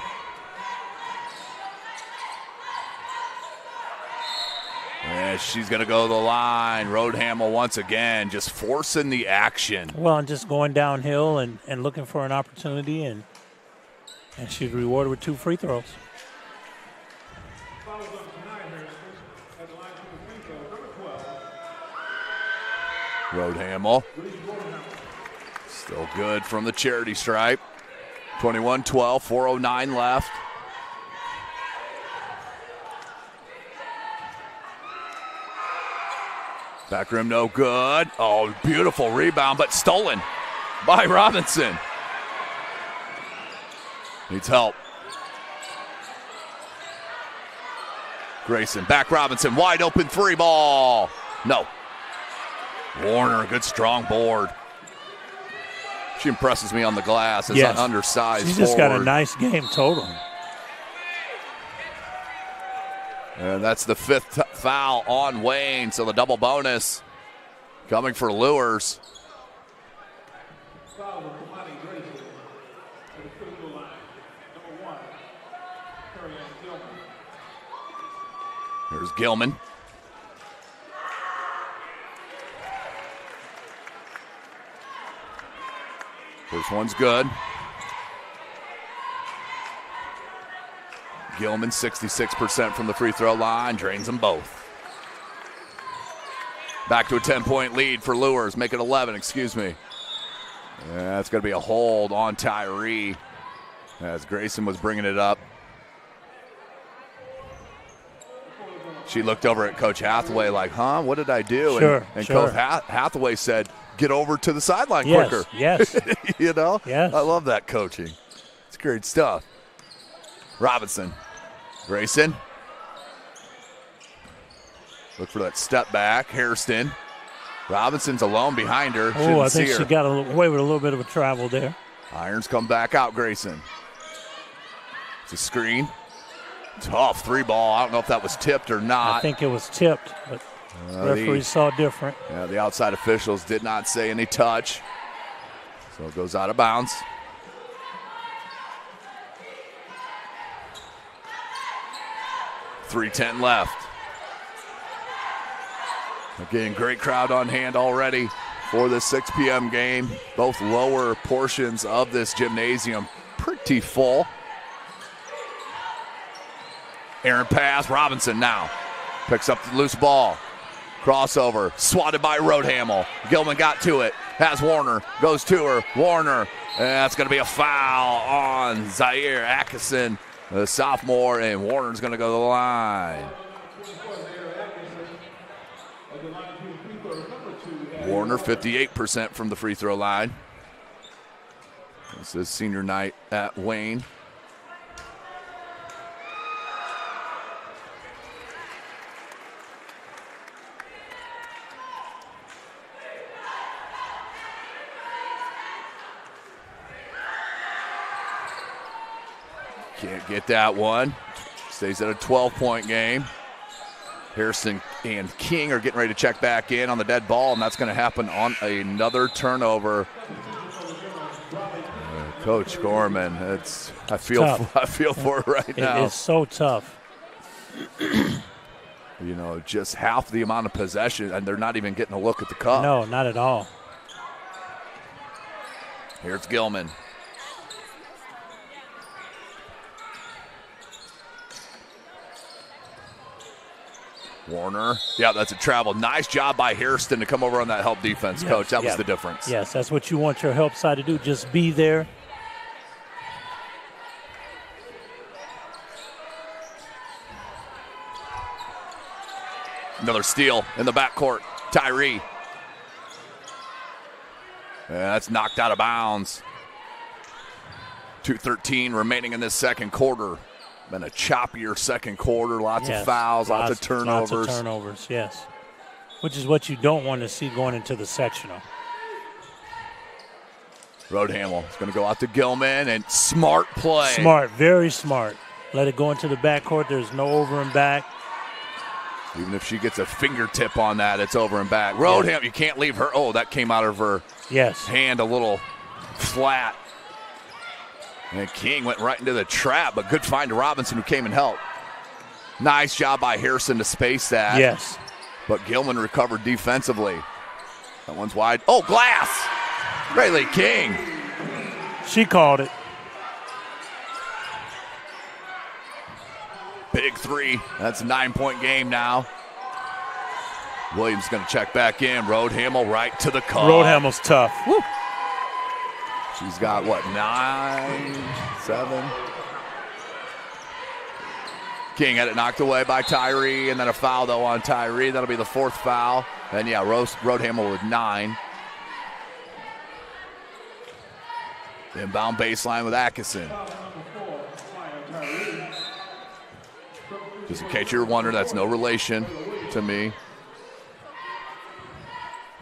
And she's going to go to the line. Roadhamel once again, just forcing the action. Well, and just going downhill and looking for an opportunity, and she's rewarded with 2 free throws. Roadhamel. Still good from the charity stripe. 21-12, 4:09 left. Back rim no good. Oh, beautiful rebound, but stolen by Robinson. Needs help. Grayson, back Robinson, wide open 3 ball. No. Warner, good strong board. She impresses me on the glass as an undersized She's just forward. got a nice game total. And that's the 5th foul on Wayne, so the double bonus coming for Luers. Here's Gilman. First one's good. Gilman, 66% from the free throw line, drains them both. Back to a 10-point lead for Luers. Make it 11, excuse me. That's going to be a hold on Tyree as Grayson was bringing it up. She looked over at Coach Hathaway like, what did I do? Sure, and sure. Coach Hathaway said, get over to the sideline Yes, quicker. yes. You know? Yes. I love that coaching. It's great stuff. Robinson. Grayson. Look for that step back. Hairston. Robinson's alone behind her. Oh, I Shouldn't think see she her. got away with a little bit of a travel there. Irons come back out, Grayson. It's a screen. Tough 3 ball. I don't know if that was tipped or not. I think it was tipped, but referees saw different. Yeah, the outside officials did not say any touch. So it goes out of bounds. .310 left. Again, great crowd on hand already for the 6 p.m. game. Both lower portions of this gymnasium pretty full. Aaron pass. Robinson now picks up the loose ball. Crossover, swatted by Roadhamel. Gilman got to it, has Warner, goes to her. Warner, and that's going to be a foul on Zaire Atkinson, the sophomore, and Warner's going to go to the line. Warner, 58% from the free throw line. This is senior night at Wayne. Can't get that one. Stays at a 12-point game. Harrison and King are getting ready to check back in on the dead ball, and that's going to happen on another turnover. Coach Gorman, I feel for it right now. It is so tough. You know, just half the amount of possession, and they're not even getting a look at the cup. No, not at all. Here's Gilman. Warner. Yeah, that's a travel. Nice job by Hairston to come over on that help defense, Coach. That was the difference. Yes, that's what you want your help side to do. Just be there. Another steal in the backcourt. Tyree. That's knocked out of bounds. 2:13 remaining in this second quarter. Been a choppier second quarter. Lots of fouls, lots of turnovers. Lots of turnovers, yes. Which is what you don't want to see going into the sectional. Roadhamel is going to go out to Gilman, and smart play. Smart, very smart. Let it go into the backcourt. There's no over and back. Even if she gets a fingertip on that, it's over and back. Roadhamel, you can't leave her. Oh, that came out of her hand a little flat. And King went right into the trap, but good find to Robinson, who came and helped. Nice job by Harrison to space that. Yes. But Gilman recovered defensively. That one's wide. Oh, glass! Rayleigh King. She called it. Big three. That's a 9-point game now. Williams going to check back in. Roadhamel right to the cup. Roadhamel's tough. Woo. She's got, 9, 7. King had it knocked away by Tyree, and then a foul, though, on Tyree. That'll be the fourth foul. And, Roadhamel with 9. Inbound baseline with Atkinson. Just in case you're wondering, that's no relation to me.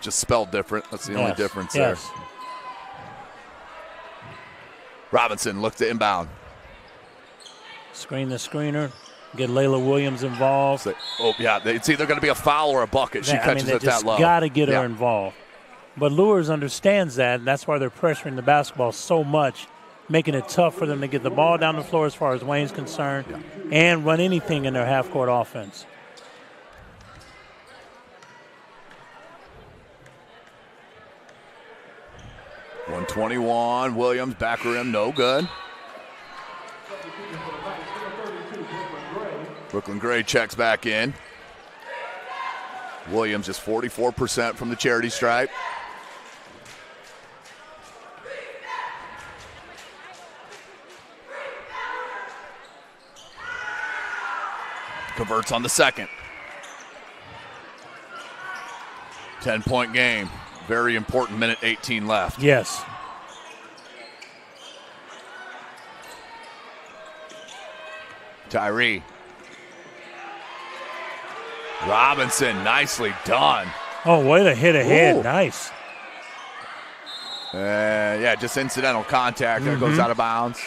Just spelled different. That's the only difference there. Robinson looked to inbound. Screen the screener. Get Layla Williams involved. It's either going to be a foul or a bucket. She catches it that low. They just got to get her involved. But Luers understands that, and that's why they're pressuring the basketball so much, making it tough for them to get the ball down the floor as far as Wayne's concerned and run anything in their half-court offense. .121, Williams, back rim, no good. Brooklyn Gray checks back in. Williams is 44% from the charity stripe. Converts on the second. 10-point game. Very important, minute 18 left. Yes. Tyree. Robinson, nicely done. Oh, way to hit ahead. Ooh. Nice. Just incidental contact. That goes out of bounds.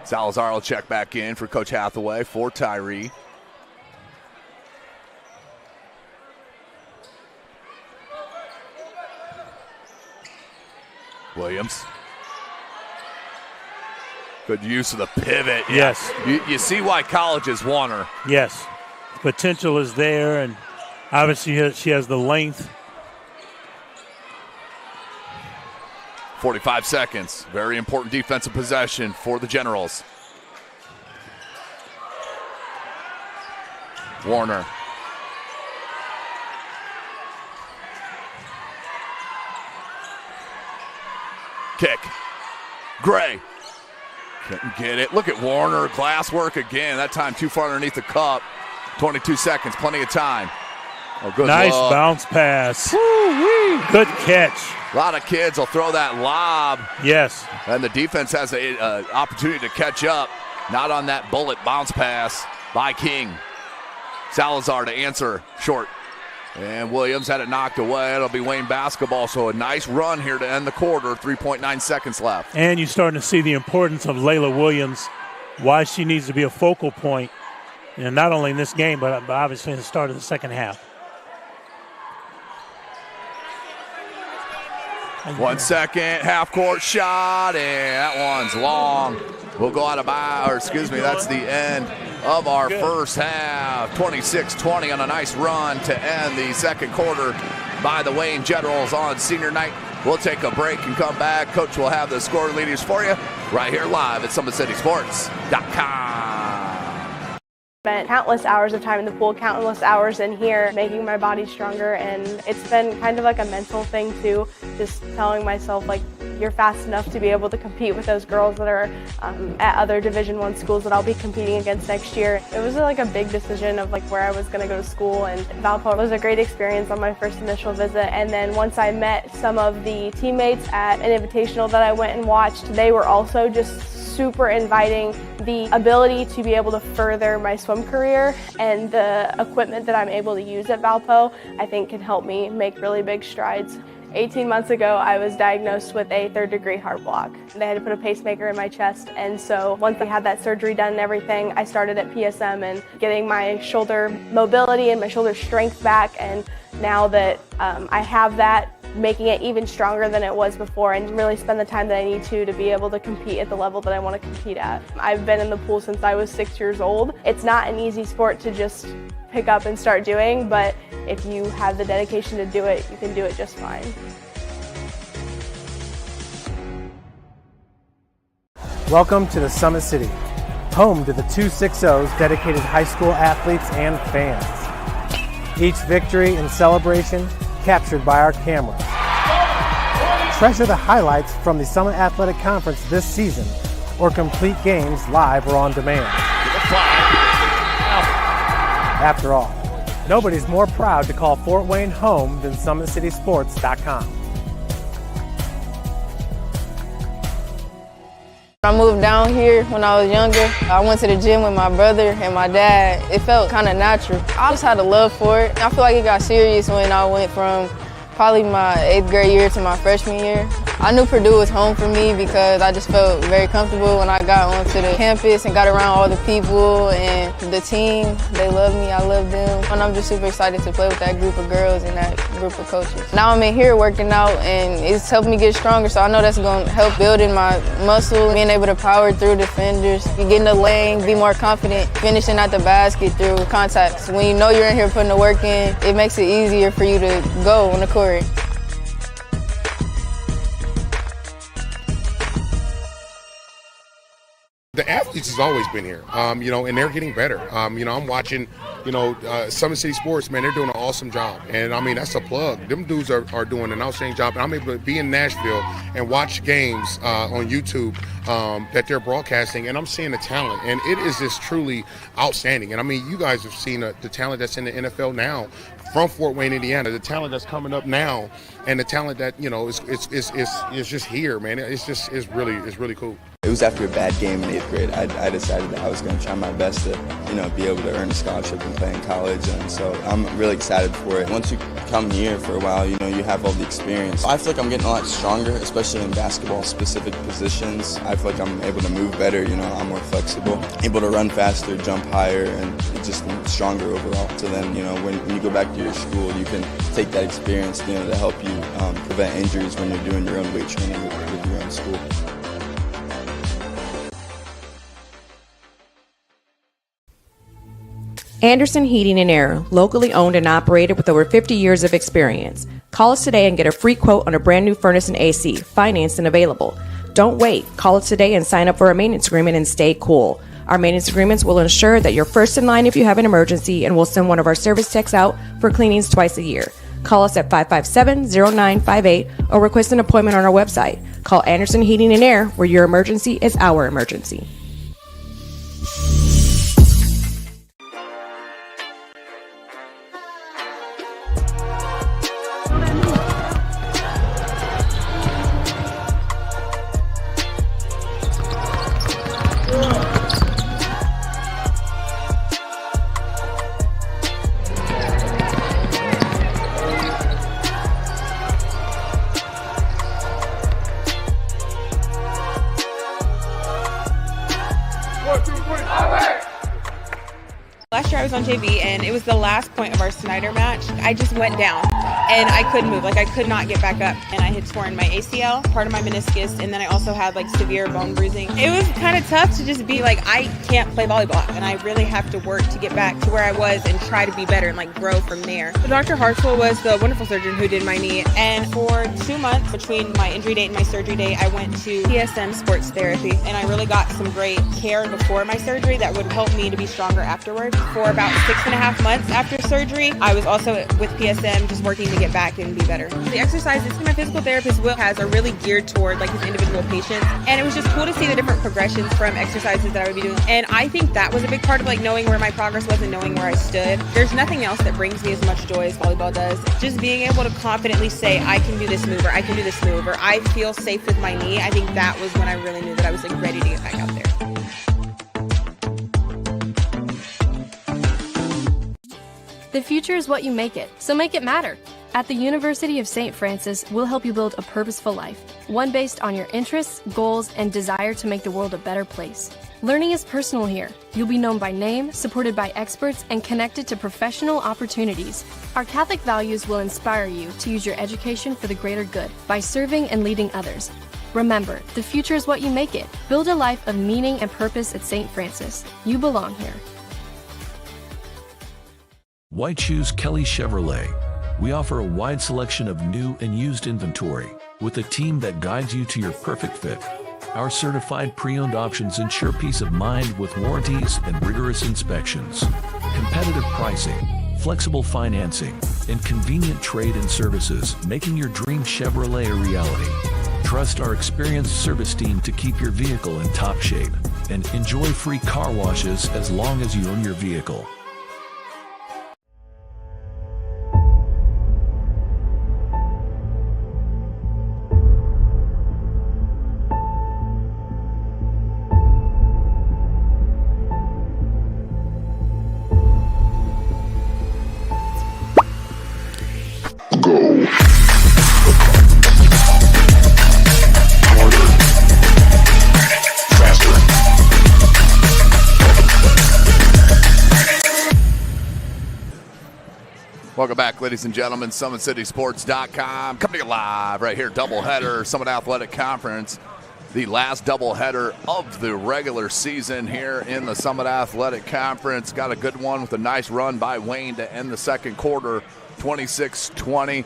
Salazar will check back in for Coach Hathaway for Tyree. Williams. Good use of the pivot. Yes. You see why colleges want her. Yes. Potential is there, and obviously she has the length. 45 seconds. Very important defensive possession for the Generals. Warner. Kick. Gray. Couldn't get it. Look at Warner. Glass work again. That time too far underneath the cup. 22 seconds. Plenty of time. Oh, good nice look. Bounce pass. Woo-wee. Good catch. A lot of kids will throw that lob. Yes. And the defense has an opportunity to catch up. Not on that bullet bounce pass by King. Salazar to answer short. And Williams had it knocked away. It'll be Wayne basketball. So a nice run here to end the quarter. 3.9 seconds left. And you're starting to see the importance of Layla Williams, why she needs to be a focal point, and not only in this game, but obviously in the start of the second half. 1 second, half-court shot, and that one's long. We'll go out of bounds, that's the end of our first half. 26-20 on a nice run to end the second quarter by the Wayne Generals on senior night. We'll take a break and come back. Coach will have the score leaders for you right here live at SummitCitySports.com. Spent countless hours of time in the pool, countless hours in here, making my body stronger, and it's been kind of like a mental thing too, just telling myself like, you're fast enough to be able to compete with those girls that are at other Division I schools that I'll be competing against next year. It was like a big decision of like where I was going to go to school, and Valpo was a great experience on my first initial visit. And then once I met some of the teammates at an invitational that I went and watched, they were also just super inviting. The ability to be able to further my swim career and the equipment that I'm able to use at Valpo, I think can help me make really big strides. 18 months ago, I was diagnosed with a third-degree heart block. They had to put a pacemaker in my chest, and so once I had that surgery done and everything, I started at PSM and getting my shoulder mobility and my shoulder strength back, and now that I have that, making it even stronger than it was before and really spend the time that I need to be able to compete at the level that I want to compete at. I've been in the pool since I was 6 years old. It's not an easy sport to just pick up and start doing, but if you have the dedication to do it, you can do it just fine. Welcome to the Summit City, home to the 260's dedicated high school athletes and fans. Each victory and celebration captured by our cameras. Treasure the highlights from the Summit Athletic Conference this season, or complete games live or on demand. After all, nobody's more proud to call Fort Wayne home than SummitCitySports.com. I moved down here when I was younger. I went to the gym with my brother and my dad. It felt kind of natural. I just had a love for it. I feel like it got serious when I went from probably my 8th grade year to my freshman year. I knew Purdue was home for me because I just felt very comfortable when I got onto the campus and got around all the people and the team. They love me, I love them. And I'm just super excited to play with that group of girls and that group of coaches. Now I'm in here working out and it's helped me get stronger, so I know that's going to help building my muscle, being able to power through defenders. You get in the lane, be more confident, finishing at the basket through contacts. When you know you're in here putting the work in, it makes it easier for you to go on the court. The athletes has always been here, and they're getting better. I'm watching, Summit City Sports, man, they're doing an awesome job. And, that's a plug. Them dudes are doing an outstanding job. And I'm able to be in Nashville and watch games on YouTube that they're broadcasting, and I'm seeing the talent. And it is just truly outstanding. And, you guys have seen the talent that's in the NFL now from Fort Wayne, Indiana, the talent that's coming up now, and the talent that, is just here, man. It's really cool. It was after a bad game in 8th grade. I decided that I was going to try my best to, be able to earn a scholarship and play in college. And so I'm really excited for it. Once you come here for a while, you have all the experience. I feel like I'm getting a lot stronger, especially in basketball-specific positions. I feel like I'm able to move better. I'm more flexible, able to run faster, jump higher, and just stronger overall. So then, when you go back to your school, you can take that experience, to help you prevent injuries when you're doing your own weight training with your own school. Anderson Heating and Air, locally owned and operated with over 50 years of experience. Call us today and get a free quote on a brand new furnace and AC, financed and available. Don't wait. Call us today and sign up for a maintenance agreement and stay cool. Our maintenance agreements will ensure that you're first in line if you have an emergency, and we'll send one of our service techs out for cleanings twice a year. Call us at 557-0958 or request an appointment on our website. Call Anderson Heating and Air, where your emergency is our emergency. Last year I was on JV, and it was the last point of our Snyder match. I just went down, and I couldn't move. I could not get back up, and I had torn my ACL, part of my meniscus, and then I also had severe bone bruising. It was kind of tough to just be I can't play volleyball, and I really have to work to get back to where I was and try to be better and grow from there. So Dr. Hartswell was the wonderful surgeon who did my knee, and for 2 months between my injury date and my surgery date, I went to PSM sports therapy, and I really got some great care before my surgery that would help me to be stronger afterwards. For about 6.5 months after surgery, I was also with PSM just working to get back and be better. The exercises my physical therapist Will has are really geared toward his individual patients, and it was just cool to see the different progressions from exercises that I would be doing. And I think that was a big part of knowing where my progress was and knowing where I stood. There's nothing else that brings me as much joy as volleyball does. Just being able to confidently say, I can do this move, or I can do this move, or I feel safe with my knee. I think that was when I really knew that I was ready to get back out there. The future is what you make it, so make it matter. At the University of St. Francis, we'll help you build a purposeful life, one based on your interests, goals, and desire to make the world a better place. Learning is personal here. You'll be known by name, supported by experts, and connected to professional opportunities. Our Catholic values will inspire you to use your education for the greater good by serving and leading others. Remember, the future is what you make it. Build a life of meaning and purpose at St. Francis. You belong here. Why choose Kelly Chevrolet? We offer a wide selection of new and used inventory with a team that guides you to your perfect fit. Our certified pre-owned options ensure peace of mind with warranties and rigorous inspections. Competitive pricing, flexible financing, and convenient trade and services, making your dream Chevrolet a reality. Trust our experienced service team to keep your vehicle in top shape, and enjoy free car washes as long as you own your vehicle. Welcome back, ladies and gentlemen. SummitCitySports.com. Coming live right here, doubleheader, Summit Athletic Conference. The last doubleheader of the regular season here in the Summit Athletic Conference. Got a good one with a nice run by Wayne to end the second quarter, 26-20.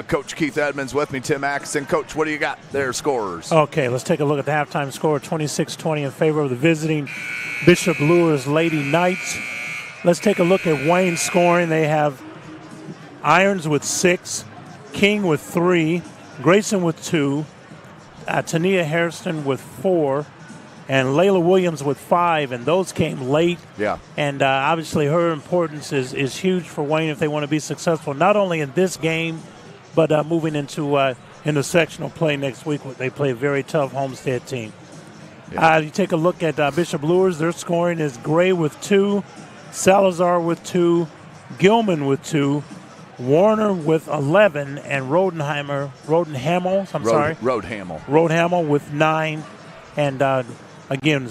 Coach Keith Edmonds with me, Tim Atkinson. Coach, what do you got there, scorers? Okay, let's take a look at the halftime score, 26-20 in favor of the visiting Bishop Luers Lady Knights. Let's take a look at Wayne's scoring. They have Irons with 6, King with 3, Grayson with 2, Tania Hairston with 4, and Layla Williams with 5, and those came late. Yeah. And obviously her importance is huge for Wayne if they want to be successful, not only in this game, but moving into sectional play next week. They play a very tough Homestead team. Yeah. You take a look at Bishop Luers. Their scoring is Gray with 2, Salazar with 2, Gilman with 2, Warner with 11, and Rodenhamel with 9. And again,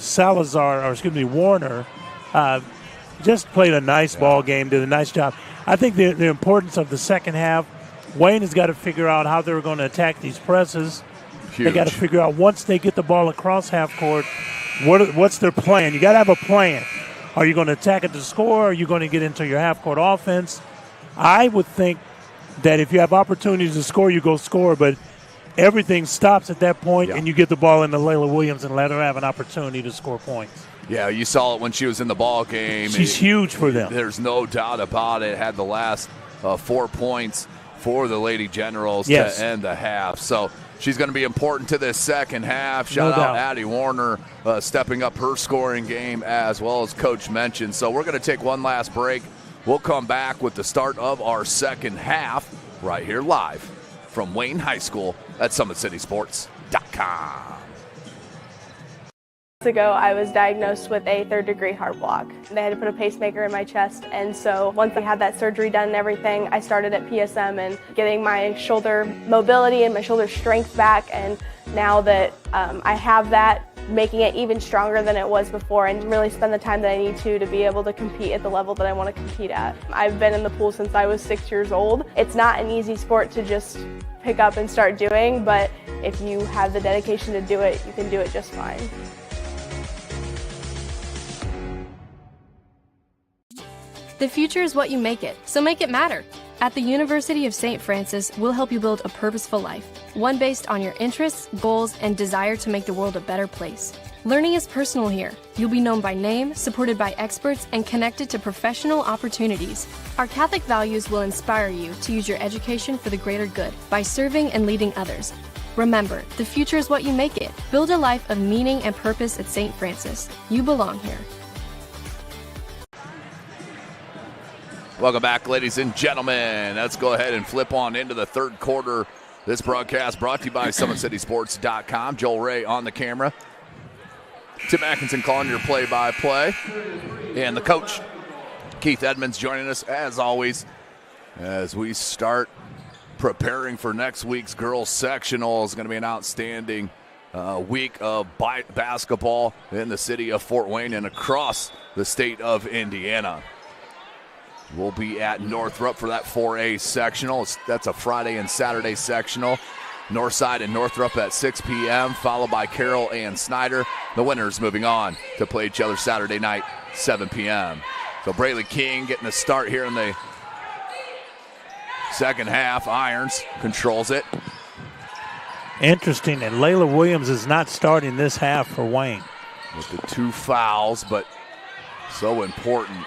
Warner just played a nice ball game, did a nice job. I think the importance of the second half, Wayne has got to figure out how they're going to attack these presses. Huge. They got to figure out once they get the ball across half court, what's their plan? You got to have a plan. Are you going to attack it to score? Or are you going to get into your half court offense? I would think that if you have opportunities to score, you go score, but everything stops at that point, and you get the ball into Layla Williams and let her have an opportunity to score points. Yeah, you saw it when she was in the ball game. She's huge for them. There's no doubt about it. Had the last 4 points for the Lady Generals to end the half. So she's going to be important to this second half. Shout out Addie Warner stepping up her scoring game as well, as Coach mentioned. So we're going to take one last break. We'll come back with the start of our second half right here live from Wayne High School at SummitCitySports.com. Ago, I was diagnosed with a third-degree heart block. They had to put a pacemaker in my chest, and so once I had that surgery done and everything, I started at PSM and getting my shoulder mobility and my shoulder strength back, and now that I have that, making it even stronger than it was before and really spend the time that I need to be able to compete at the level that I want to compete at. I've been in the pool since I was 6 years old. It's not an easy sport to just pick up and start doing, but if you have the dedication to do it, you can do it just fine. The future is what you make it, so make it matter. At the University of St. Francis, we'll help you build a purposeful life, one based on your interests, goals, and desire to make the world a better place. Learning is personal here. You'll be known by name, supported by experts, and connected to professional opportunities. Our Catholic values will inspire you to use your education for the greater good by serving and leading others. Remember, the future is what you make it. Build a life of meaning and purpose at St. Francis. You belong here. Welcome back, ladies and gentlemen. Let's go ahead and flip on into the third quarter. This broadcast brought to you by SummitCitySports.com. Joel Ray on the camera. Tim Atkinson calling your play-by-play. And the coach, Keith Edmonds, joining us as always as we start preparing for next week's girls sectional. It's going to be an outstanding week of basketball in the city of Fort Wayne and across the state of Indiana. We'll be at Northrop for that 4A sectional. That's a Friday and Saturday sectional. Northside and Northrop at 6 p.m., followed by Carroll and Snyder. The winners moving on to play each other Saturday night, 7 p.m. So Braylee King getting a start here in the second half. Irons controls it. Interesting, and Layla Williams is not starting this half for Wayne. With the 2 fouls, but so important.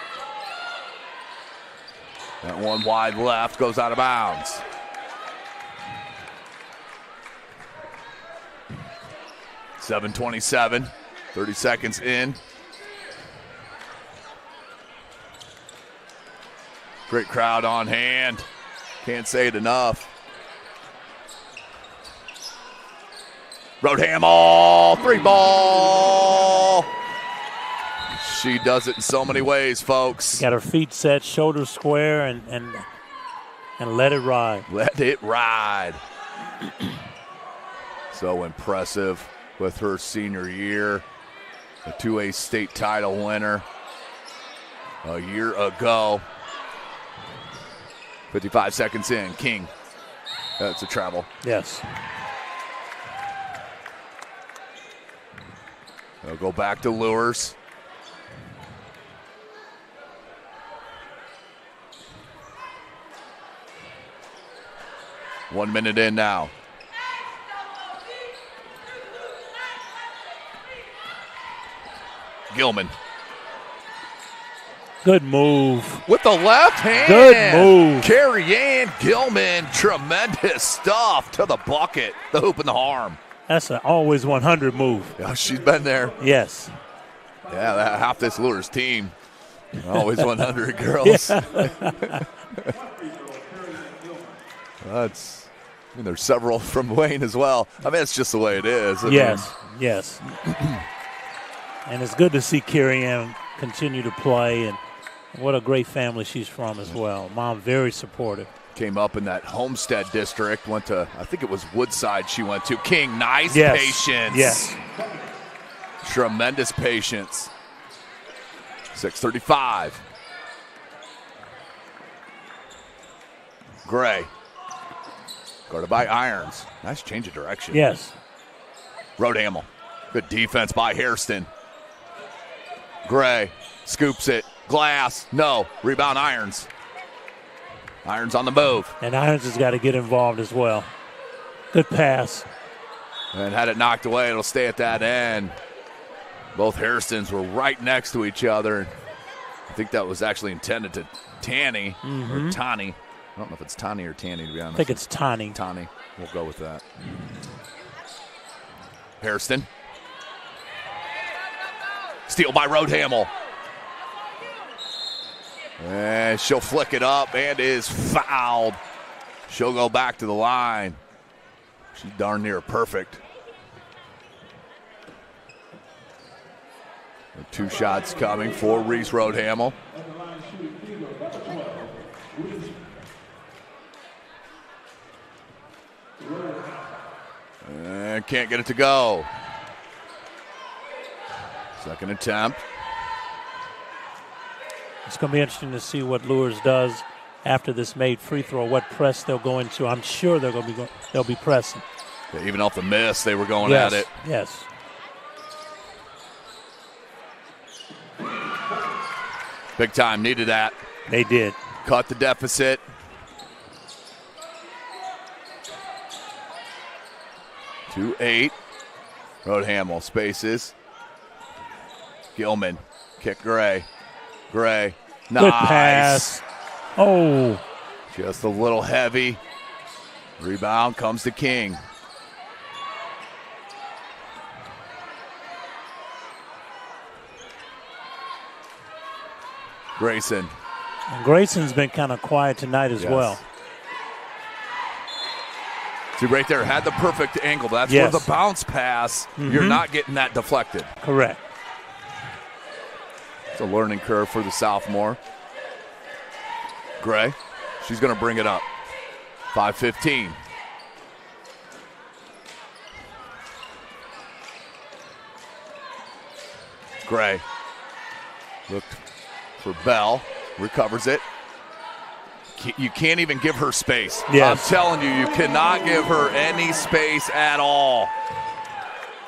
That one wide left goes out of bounds. .27, 30 seconds in. Great crowd on hand. Can't say it enough. Roadhamel, 3-ball. She does it in so many ways, folks. Got her feet set, shoulders square, and let it ride. Let it ride. So impressive with her senior year. A 2A state title winner a year ago. 55 seconds in. King. That's a travel. Yes. They'll go back to Luers. One minute in now. Gilman. Good move. With the left hand. Good move. Carrie Ann Gilman. Tremendous stuff to the bucket. The hoop and the arm. That's an always 100 move. Yeah, she's been there. Yes. Yeah, half this Luers team. Always 100 girls. There's several from Wayne as well. I mean, it's just the way it is. Yes. And it's good to see Carrie Ann continue to play, and what a great family she's from as well. Mom very supportive. Came up in that Homestead district, went to, I think it was Woodside she went to. King, nice patience. Yes. Tremendous patience. 6:35. Gray. Guarded by Irons. Nice change of direction. Yes. Roadhamel. Good defense by Hairston. Gray scoops it. Glass. No. Rebound Irons. Irons on the move. And Irons has got to get involved as well. Good pass. And had it knocked away. It'll stay at that end. Both Hairstons were right next to each other. I think that was actually intended to Tanny or Tani. I don't know if it's Tani or Tanny, to be honest. I think it's Tani. Tani. We'll go with that. Hairston. Steal by Roadhamel. And she'll flick it up and is fouled. She'll go back to the line. She's darn near perfect. 2 shots coming for Reese Roadhamel. And can't get it to go. Second attempt. It's going to be interesting to see what Luers does after this made free throw, what press they'll go into. I'm sure they'll be pressing. Yeah, even off the miss, they were going at it. Yes. Big time, needed that. They did. Cut the deficit. To 8. Roadhamel spaces. Gilman. Kick Gray. Gray. Nice. Good pass. Oh. Just a little heavy. Rebound comes to King. Grayson. And Grayson's been kind of quiet tonight as well. See, right there, had the perfect angle. That's where the bounce pass, you're not getting that deflected. Correct. It's a learning curve for the sophomore. Gray, she's going to bring it up. 5:15. Gray looked for Bell, recovers it. You can't even give her space. Yes. I'm telling you, you cannot give her any space at all.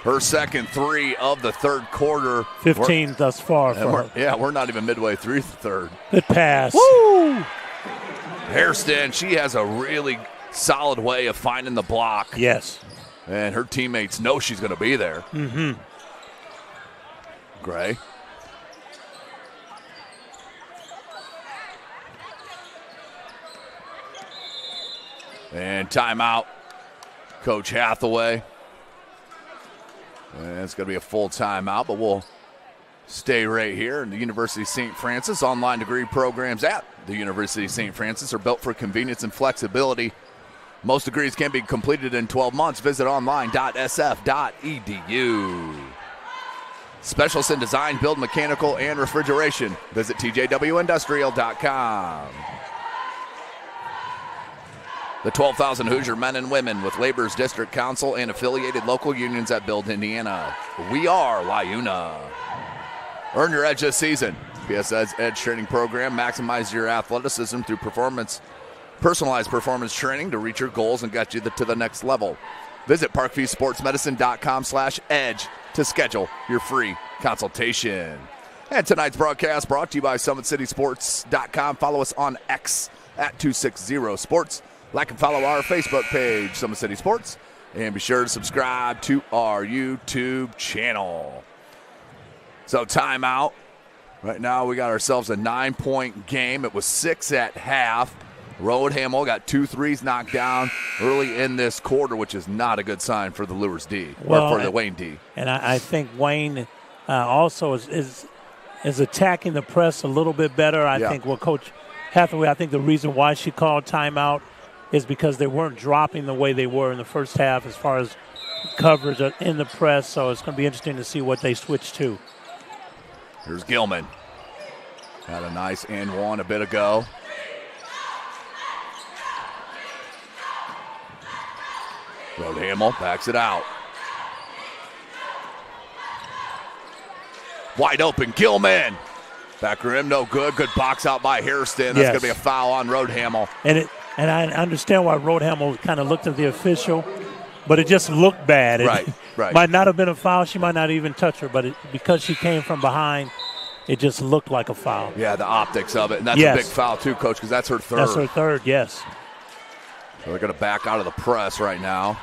Her second 3 of the third quarter. 15 thus far for her. Yeah, we're not even midway through the third. Good pass. Woo! Hairston, she has a really solid way of finding the block. Yes. And her teammates know she's going to be there. Gray. And timeout, Coach Hathaway. And it's going to be a full timeout, but we'll stay right here in the University of St. Francis. Online degree programs at the University of St. Francis are built for convenience and flexibility. Most degrees can be completed in 12 months. Visit online.sf.edu. Specialists in design, build, mechanical, and refrigeration. Visit tjwindustrial.com. The 12,000 Hoosier men and women with Labor's District Council and affiliated local unions that build Indiana. We are LIUNA. Earn your edge this season. PSS Edge Training Program. Maximize your athleticism through personalized performance training to reach your goals and get you to the next level. Visit parkviewsportsmedicine.com/edge to schedule your free consultation. And tonight's broadcast brought to you by SummitCitySports.com. Follow us on X at 260sports. Like and follow our Facebook page, Summit City Sports, and be sure to subscribe to our YouTube channel. So timeout. Right now we got ourselves a 9-point game. It was 6 at half. Roadhamel got 2 threes knocked down early in this quarter, which is not a good sign for the Luers D, or for the Wayne D. And I think Wayne also is attacking the press a little bit better. I think Coach Hathaway, I think the reason why she called timeout is because they weren't dropping the way they were in the first half as far as coverage in the press. So it's going to be interesting to see what they switch to. Here's Gilman. Had a nice and one a bit ago. Roadhamel backs it out. Wide open, Gilman. Back rim, no good. Good box out by Hairston. That's going to be a foul on Roadhamel. And I understand why Roadhamel kind of looked at the official, but it just looked bad. Right. Might not have been a foul. She might not even touch her, but because she came from behind, it just looked like a foul. Yeah, the optics of it. And that's a big foul, too, Coach, because that's her third. That's her third, yes. So they're going to back out of the press right now.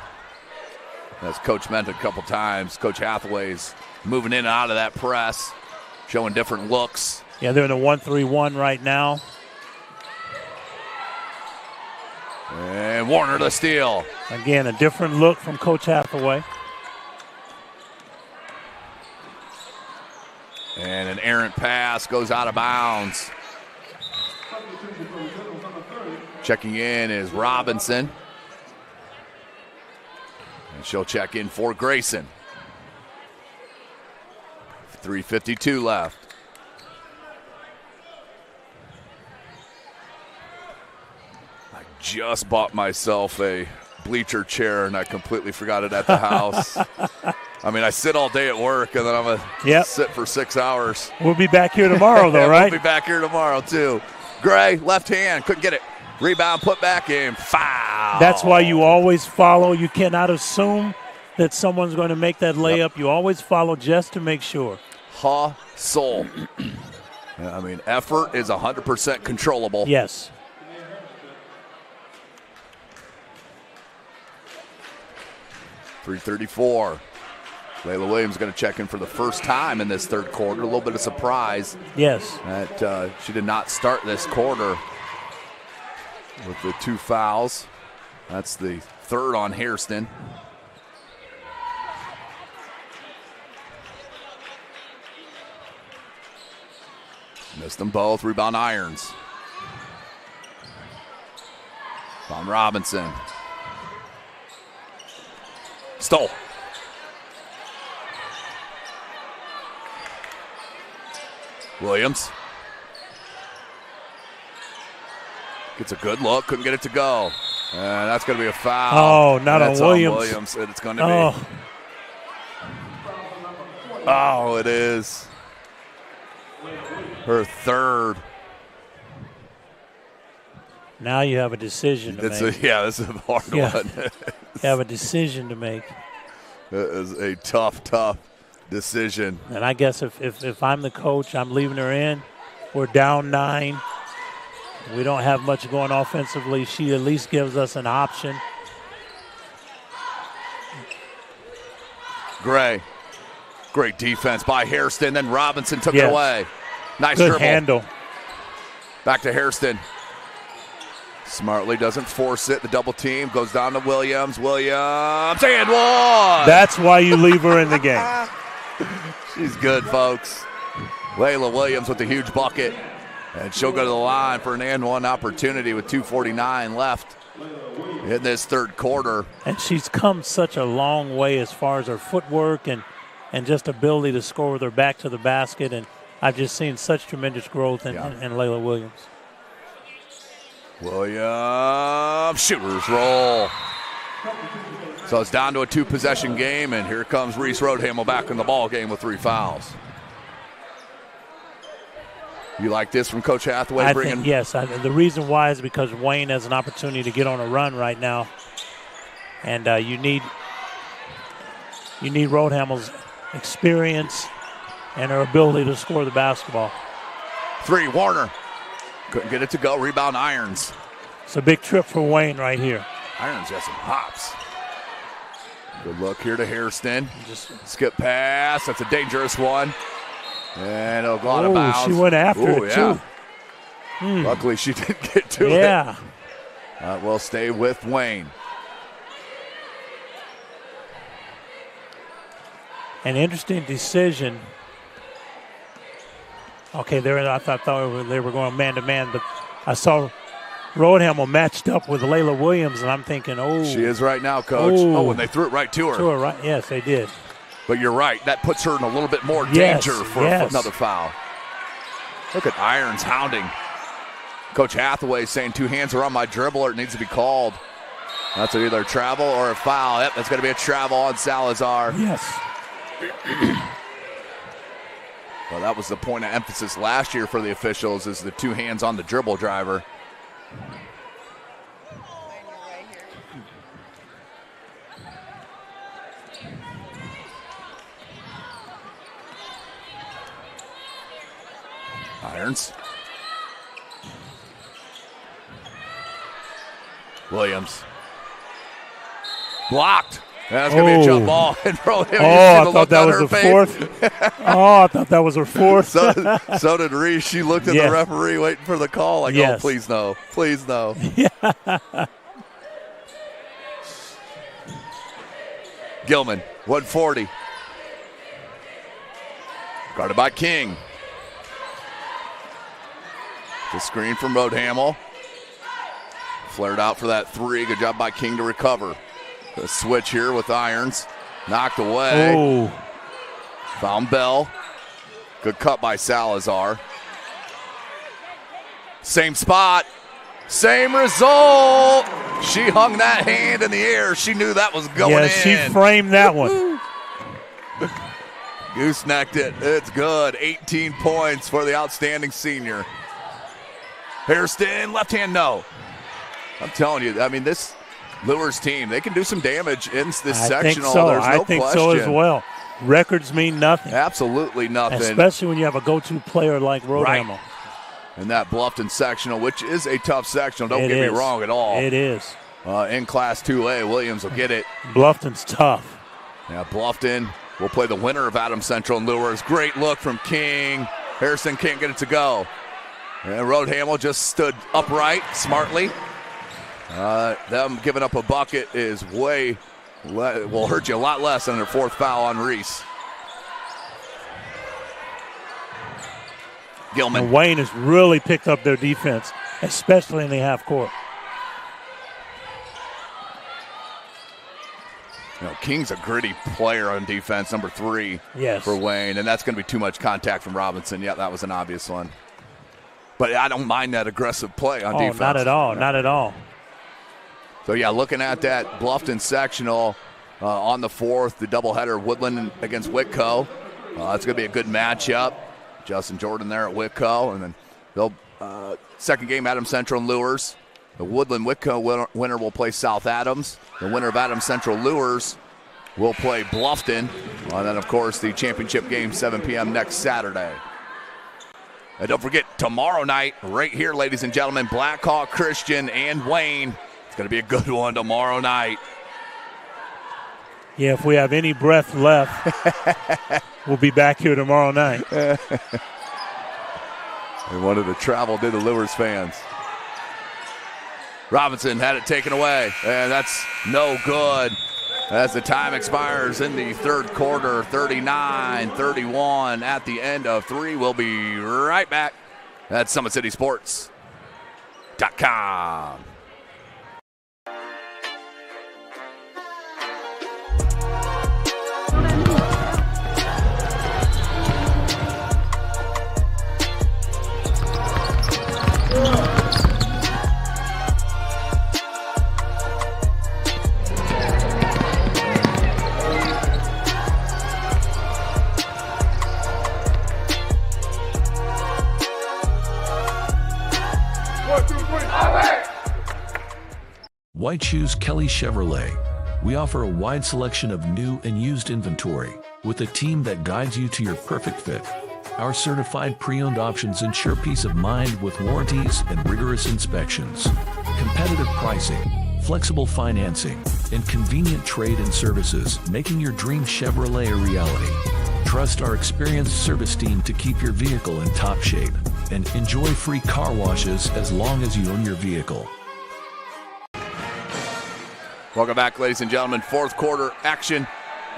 As Coach mentioned a couple times, Coach Hathaway's moving in and out of that press, showing different looks. Yeah, they're in the 1-3-1 right now. And Warner the steal. Again, a different look from Coach Hathaway. And an errant pass goes out of bounds. Checking in is Robinson. And she'll check in for Grayson. 3:52 left. I just bought myself a bleacher chair and I completely forgot it at the house. I mean, I sit all day at work and then I'm going to sit for 6 hours. We'll be back here tomorrow, though, right? We'll be back here tomorrow, too. Gray, left hand, couldn't get it. Rebound, put back in, foul. That's why you always follow. You cannot assume that someone's going to make that layup. You always follow just to make sure. Hustle. I mean, effort is 100% controllable. Yes. .334. Layla Williams going to check in for the first time in this third quarter. A little bit of surprise. Yes. That she did not start this quarter with the 2 fouls. That's the third on Hairston. Missed them both. Rebound Irons. Von Robinson. Stole. Williams. Gets a good look. Couldn't get it to go. And that's going to be a foul. Oh, not on Williams. On Williams. And it's going to be. Oh, it is. Her third. Now you have a decision to make. This is a hard one. You have a decision to make. It is a tough decision. And I guess if I'm the coach, I'm leaving her in. We're down 9. We don't have much going offensively. She at least gives us an option. Gray. Great defense by Hairston. Then Robinson took it away. Nice Good dribble. handle. Back to Hairston. Smartly doesn't force it. The double team goes down to Williams. Williams and one. That's why you leave her in the game. She's good, folks. Layla Williams with a huge bucket. And she'll go to the line for an and one opportunity with 2:49 left in this third quarter. And she's come such a long way as far as her footwork and just ability to score with her back to the basket. And I've just seen such tremendous growth in Layla Williams. Williams, shooters roll. So it's down to a 2-possession game, and here comes Reese Roadhamel back in the ball game with 3 fouls. You like this from Coach Hathaway? I think, yes. The reason why is because Wayne has an opportunity to get on a run right now, and you need Roadhamel's experience and her ability to score the basketball. 3, Warner. Couldn't get it to go. Rebound Irons. It's a big trip for Wayne right here. Irons has some hops. Good look here to Hairston. Just skip pass. That's a dangerous one. And it'll go out of bounds. She went after it, too. Luckily, she didn't get to it. Yeah. We'll stay with Wayne. An interesting decision. Okay, I thought they were going man-to-man, but I saw Roadhamel matched up with Layla Williams, and I'm thinking, She is right now, Coach. Oh, and they threw it right to her. To her, right? Yes, they did. But you're right. That puts her in a little bit more danger for another foul. Look at Irons hounding. Coach Hathaway saying 2 hands are on my dribbler. It needs to be called. That's either a travel or a foul. Yep, that's going to be a travel on Salazar. Yes. Well, that was the point of emphasis last year for the officials, is the 2 hands on the dribble driver. Irons. Williams. Blocked. That's going to be a jump ball. And bro, I thought that was her fourth. I thought that was her fourth. So did Reese. She looked at the referee waiting for the call. Like, oh, please no. Please no. Gilman, 140. Guarded by King. The screen from Roadhamel. Flared out for that three. Good job by King to recover. The switch here with Irons. Knocked away. Oh. Found Bell. Good cut by Salazar. Same spot. Same result. She hung that hand in the air. She knew that was going in. She framed that one. Goosenecked it. It's good. 18 points for the outstanding senior. Hairston, left hand, no. I'm telling you, I mean, this Luers team, they can do some damage in this sectional. There's no I think question. so as well. Records mean nothing. Absolutely nothing. Especially when you have a go-to player like Roadhamel. Right. And that Bluffton sectional, which is a tough sectional. Don't get me wrong at all. It is. In Class 2A, Williams will get it. Bluffton's tough. Yeah, Bluffton will play the winner of Adams Central and Luers. Great look from King. Harrison can't get it to go. And Roadhamel just stood upright smartly. Them giving up a bucket is will hurt you a lot less than their fourth foul on Reese. Gilman. And Wayne has really picked up their defense, especially in the half court. King's a gritty player on defense, number 3 for Wayne, and that's going to be too much contact from Robinson. Yeah, that was an obvious one. But I don't mind that aggressive play on defense. Not at all, not at all. So, yeah, looking at that Bluffton sectional on the 4th, the doubleheader, Woodland against Whitco. It's going to be a good matchup. Justin Jordan there at Whitco. And then they'll second game, Adams Central and Luers. The Woodland-Whitco winner will play South Adams. The winner of Adams Central Luers will play Bluffton. And then, of course, the championship game, 7 p.m. next Saturday. And don't forget, tomorrow night, right here, ladies and gentlemen, Blackhawk Christian and Wayne. It's going to be a good one tomorrow night. Yeah, if we have any breath left, we'll be back here tomorrow night. They wanted to travel, did the Luers fans. Robinson had it taken away, and that's no good. As the time expires in the third quarter, 39-31 at the end of 3. We'll be right back at SummitCitySports.com. Why choose Kelly Chevrolet? We offer a wide selection of new and used inventory with a team that guides you to your perfect fit. Our certified pre-owned options ensure peace of mind with warranties and rigorous inspections. Competitive pricing, flexible financing, and convenient trade and services, making your dream Chevrolet a reality. Trust our experienced service team to keep your vehicle in top shape and enjoy free car washes as long as you own your vehicle. Welcome back, ladies and gentlemen. Fourth quarter action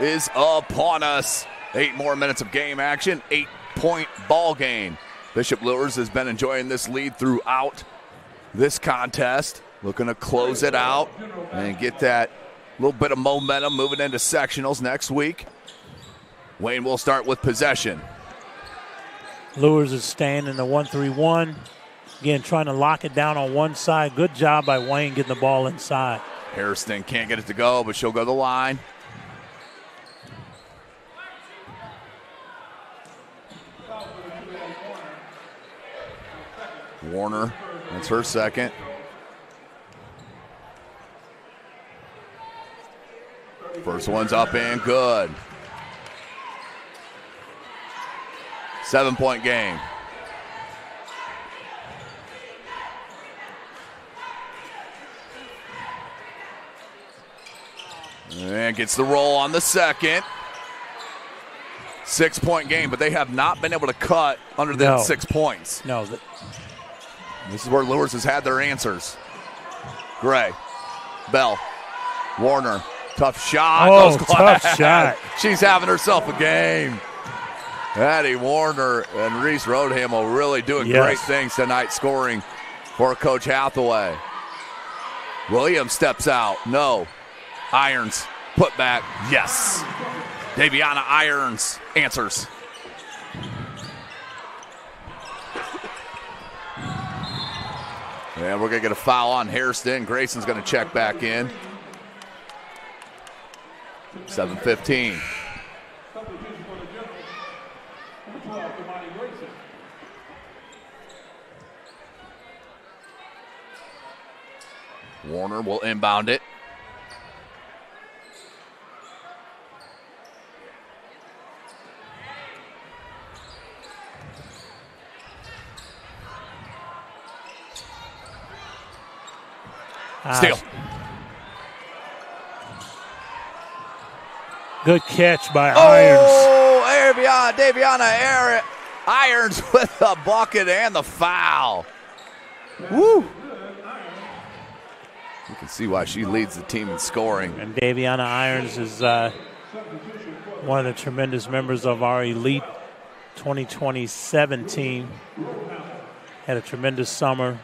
is upon us. 8 more minutes of game action, 8-point ball game. Bishop Luers has been enjoying this lead throughout this contest. Looking to close it out and get that little bit of momentum moving into sectionals next week. Wayne will start with possession. Luers is staying in the 1-3-1. Again, trying to lock it down on one side. Good job by Wayne getting the ball inside. Harrison can't get it to go, but she'll go to the line. Warner, that's her second. First one's up and good. 7-point game. And gets the roll on the second. 6-point game, but they have not been able to cut under that 6 points. No. This is where Luers has had their answers. Gray. Bell. Warner. Tough shot. Oh, tough shot. She's having herself a game. Addie Warner and Reese Roadhamel really doing great things tonight, scoring for Coach Hathaway. Williams steps out. No. Irons. Put back. Yes. Daviana Irons answers. And we're going to get a foul on Hairston. Grayson's going to check back in. 7:15. Warner will inbound it. Steal. Good catch by Irons. Oh, Daviana Irons with the bucket and the foul. Woo. You can see why she leads the team in scoring. And Daviana Irons is one of the tremendous members of our Elite 2027 team. Had a tremendous summer.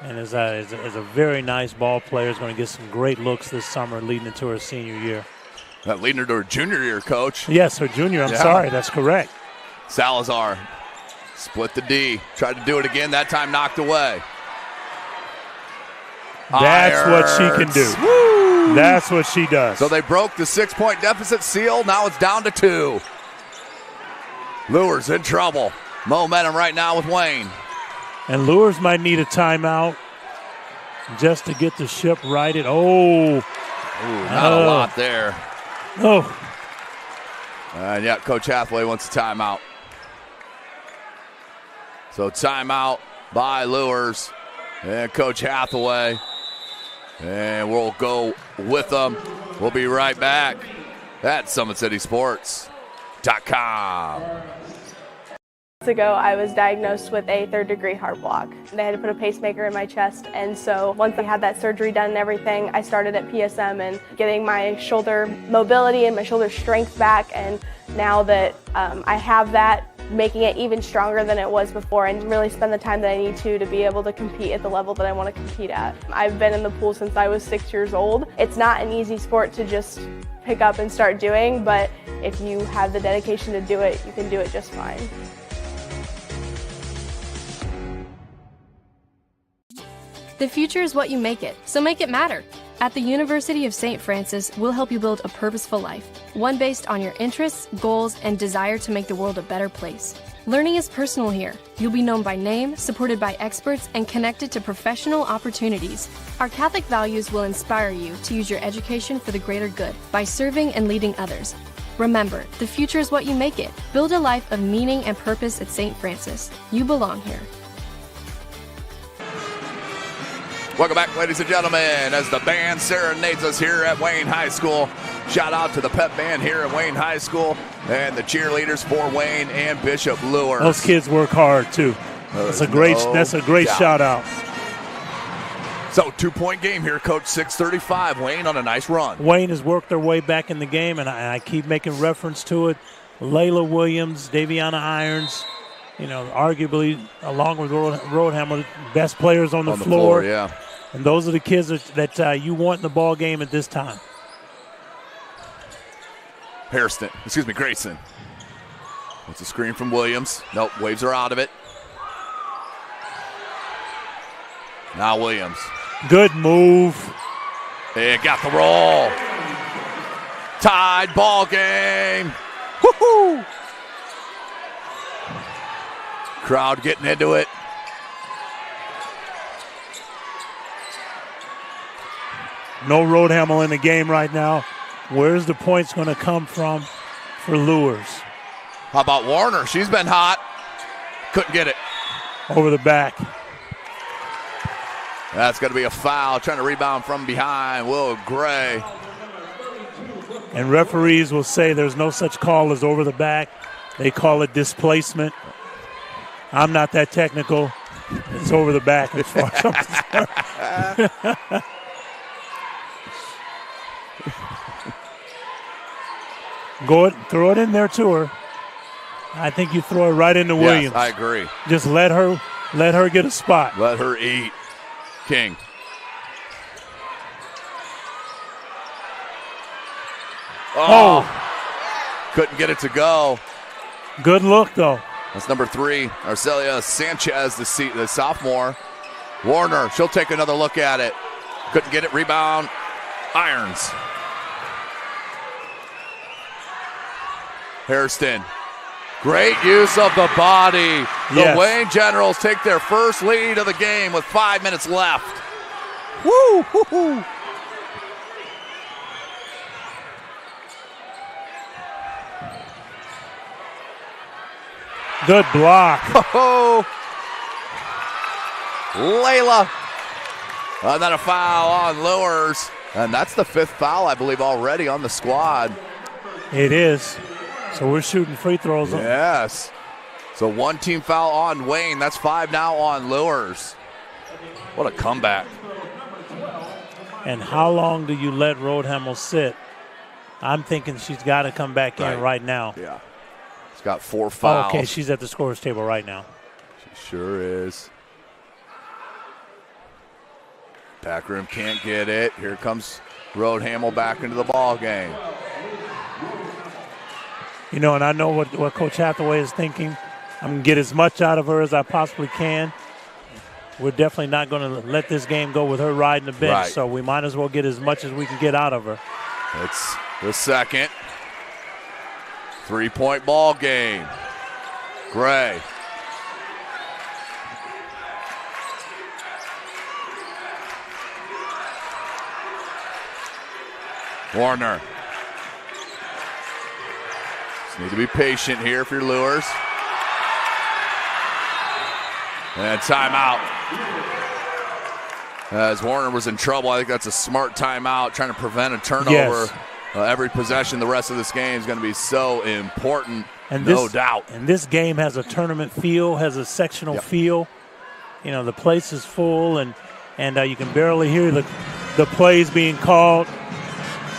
And is a very nice ball player. Is going to get some great looks this summer leading into her senior year. Leading her to her junior year, Coach. Yes, her junior. I'm sorry. That's correct. Salazar split the D. Tried to do it again. That time knocked away. That's what she can do. Woo! That's what she does. So they broke the 6-point deficit seal. Now it's down to 2. Luers in trouble. Momentum right now with Wayne. And Luers might need a timeout just to get the ship righted. Oh. Not a lot there. Oh. And yeah, Coach Hathaway wants a timeout. So timeout by Luers and Coach Hathaway. And we'll go with them. We'll be right back at SummitCitySports.com. Ago, I was diagnosed with a 3rd-degree heart block. They had to put a pacemaker in my chest, and so once I had that surgery done and everything, I started at PSM and getting my shoulder mobility and my shoulder strength back, and now that I have that, making it even stronger than it was before and really spend the time that I need to be able to compete at the level that I want to compete at. I've been in the pool since I was 6 years old. It's not an easy sport to just pick up and start doing, but if you have the dedication to do it, you can do it just fine. The future is what you make it, so make it matter. At the University of St. Francis, we'll help you build a purposeful life, one based on your interests, goals, and desire to make the world a better place. Learning is personal here. You'll be known by name, supported by experts, and connected to professional opportunities. Our Catholic values will inspire you to use your education for the greater good by serving and leading others. Remember, the future is what you make it. Build a life of meaning and purpose at St. Francis. You belong here. Welcome back, ladies and gentlemen, as the band serenades us here at Wayne High School. Shout out to the pep band here at Wayne High School and the cheerleaders for Wayne and Bishop Luers. Those kids work hard too. That's a great shout out. So 2-point game here, Coach. 6:35. Wayne on a nice run. Wayne has worked their way back in the game, and I keep making reference to it. Layla Williams, Daviana Irons, arguably along with Roadhamel, best players on the floor. Yeah. And those are the kids that you want in the ball game at this time. Grayson. It's a screen from Williams. Nope, waves are out of it. Now Williams. Good move. It got the roll. Tied ball game. Woo-hoo! Crowd getting into it. No Roadhamel in the game right now. Where's the points going to come from for Luers? How about Warner? She's been hot. Couldn't get it. Over the back. That's going to be a foul. Trying to rebound from behind. Will Gray. And referees will say there's no such call as over the back. They call it displacement. I'm not that technical. It's over the back as far as I'm concerned. Throw it in there to her. I think you throw it right into Williams. Yes, I agree. Just let her get a spot. Let her eat. King. Oh. Couldn't get it to go. Good look, though. That's number 3, Arcelia Sanchez, the sophomore. Warner, she'll take another look at it. Couldn't get it. Rebound. Irons. Hairston. Great use of the body. The Wayne Generals take their first lead of the game with 5 minutes left. Woo! Woo-hoo. Good block. Oh, Layla. And then a foul on Luers. And that's the 5th foul, I believe, already on the squad. It is. So we're shooting free throws. Yes. So 1 team foul on Wayne. That's 5 now on Luers. What a comeback. And how long do you let Roadhamel sit? I'm thinking she's got to come back in right now. Yeah. She's got 4 fouls. Okay, she's at the scorer's table right now. She sure is. Backroom can't get it. Here comes Roadhamel back into the ball game. You know, and I know what Coach Hathaway is thinking. I'm going to get as much out of her as I possibly can. We're definitely not going to let this game go with her riding the bench, so we might as well get as much as we can get out of her. It's the second. 3-point ball game. Gray. Warner. Just need to be patient here if you're Luers. And timeout. As Warner was in trouble, I think that's a smart timeout, trying to prevent a turnover. Yes. Every possession the rest of this game is going to be so important, and no doubt. And this game has a tournament feel, has a sectional feel. You know, the place is full, and you can barely hear the plays being called.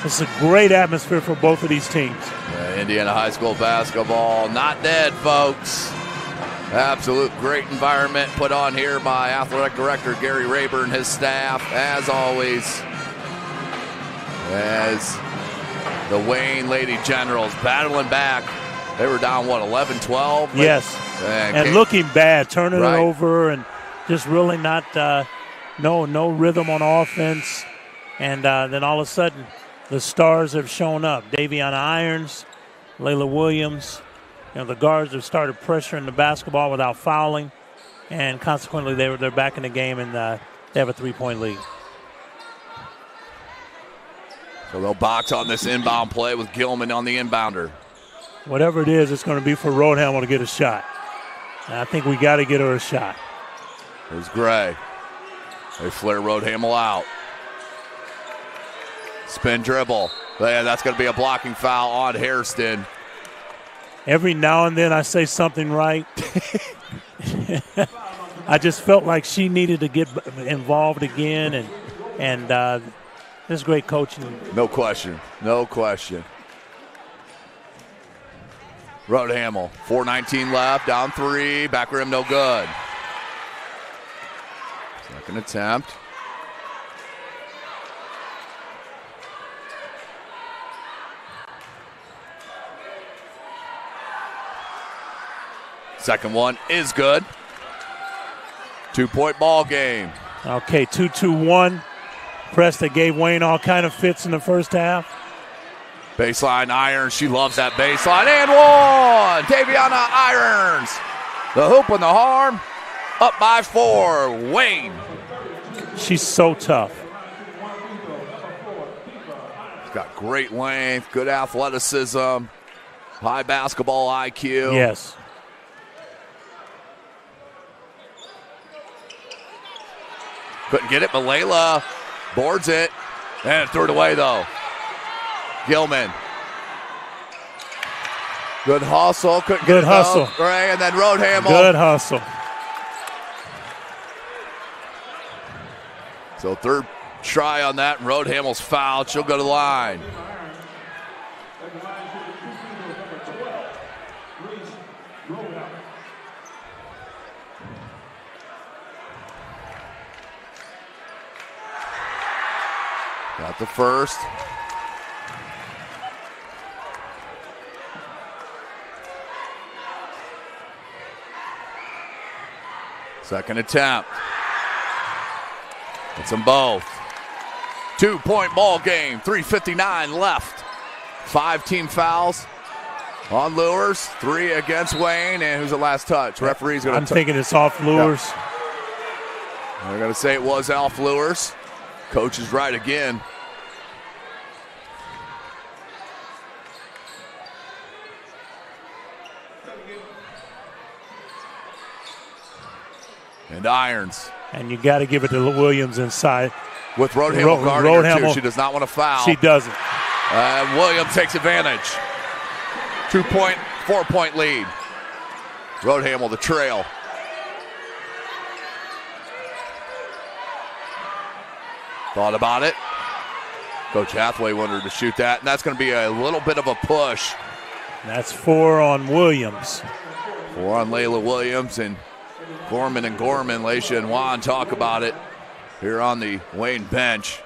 It's a great atmosphere for both of these teams. Indiana High School basketball not dead, folks. Absolute great environment put on here by Athletic Director Gary Rayburn and his staff, as always. As the Wayne Lady Generals battling back. They were down, 11-12? Yes, and looking bad, turning it over and just really not no rhythm on offense. And then all of a sudden, the stars have shown up. Daviana Irons, Layla Williams. You know, the guards have started pressuring the basketball without fouling, and consequently they're back in the game, and they have a 3-point lead. So they'll box on this inbound play with Gilman on the inbounder. Whatever it is, it's going to be for Roadhamel to get a shot. And I think we got to get her a shot. There's Gray. They flare Roadhamel out. Spin dribble. Yeah, that's going to be a blocking foul on Hairston. Every now and then I say something right. I just felt like she needed to get involved again, and this is great coaching. No question. No question. Roadhamel, 4:19 left, down 3, back rim no good. Second attempt. Second one is good. 2-point ball game. Okay, 2-2-1. Presta gave Wayne all kind of fits in the first half. Baseline Irons. She loves that baseline. And one. Daviana Irons. The hoop and the harm. Up by 4. Wayne. She's so tough. She's got great length, good athleticism, high basketball IQ. Yes. Couldn't get it, but Layla boards it and threw it away, though. Gilman Good hustle. Couldn't Good get it hustle. though. Right, and then Roadhamel. Good hustle. So third try on that. Roadhamel's fouled. She'll go to the line. Got the first. Second attempt. It's them both. 2-point ball game. 3:59 left. 5 team fouls on Luers. 3 against Wayne. And who's the last touch? Referee's going to. I'm thinking it's off Luers. Yep. They're going to say it was off Luers. Coach is right again. And irons. And you got to give it to Williams inside. With Roadhamel guarding her, too. She does not want to foul. She doesn't. Williams takes advantage. 4-point lead. Roadhamel the trail. Thought about it. Coach Hathaway wanted her to shoot that, and that's going to be a little bit of a push. That's 4 on Williams. 4 on Layla Williams, and Gorman, Laisha and Juan talk about it here on the Wayne bench.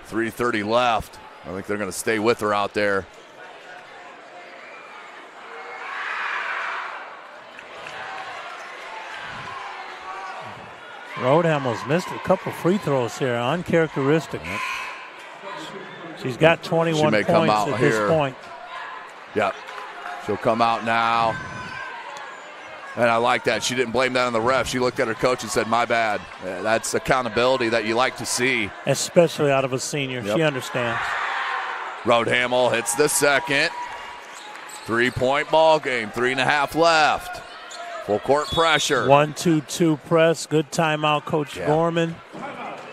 3:30 left. I think they're going to stay with her out there. Roadhamel's missed a couple free throws here, uncharacteristic. She's got 21 points at this point. Yep. She'll come out now. And I like that. She didn't blame that on the ref. She looked at her coach and said, my bad. That's accountability that you like to see. Especially out of a senior. Yep. She understands. Roadhamel hits the second. 3-point ball game. 3.5 left. Full court pressure. 1-2-2 press. Good timeout, Coach Gorman.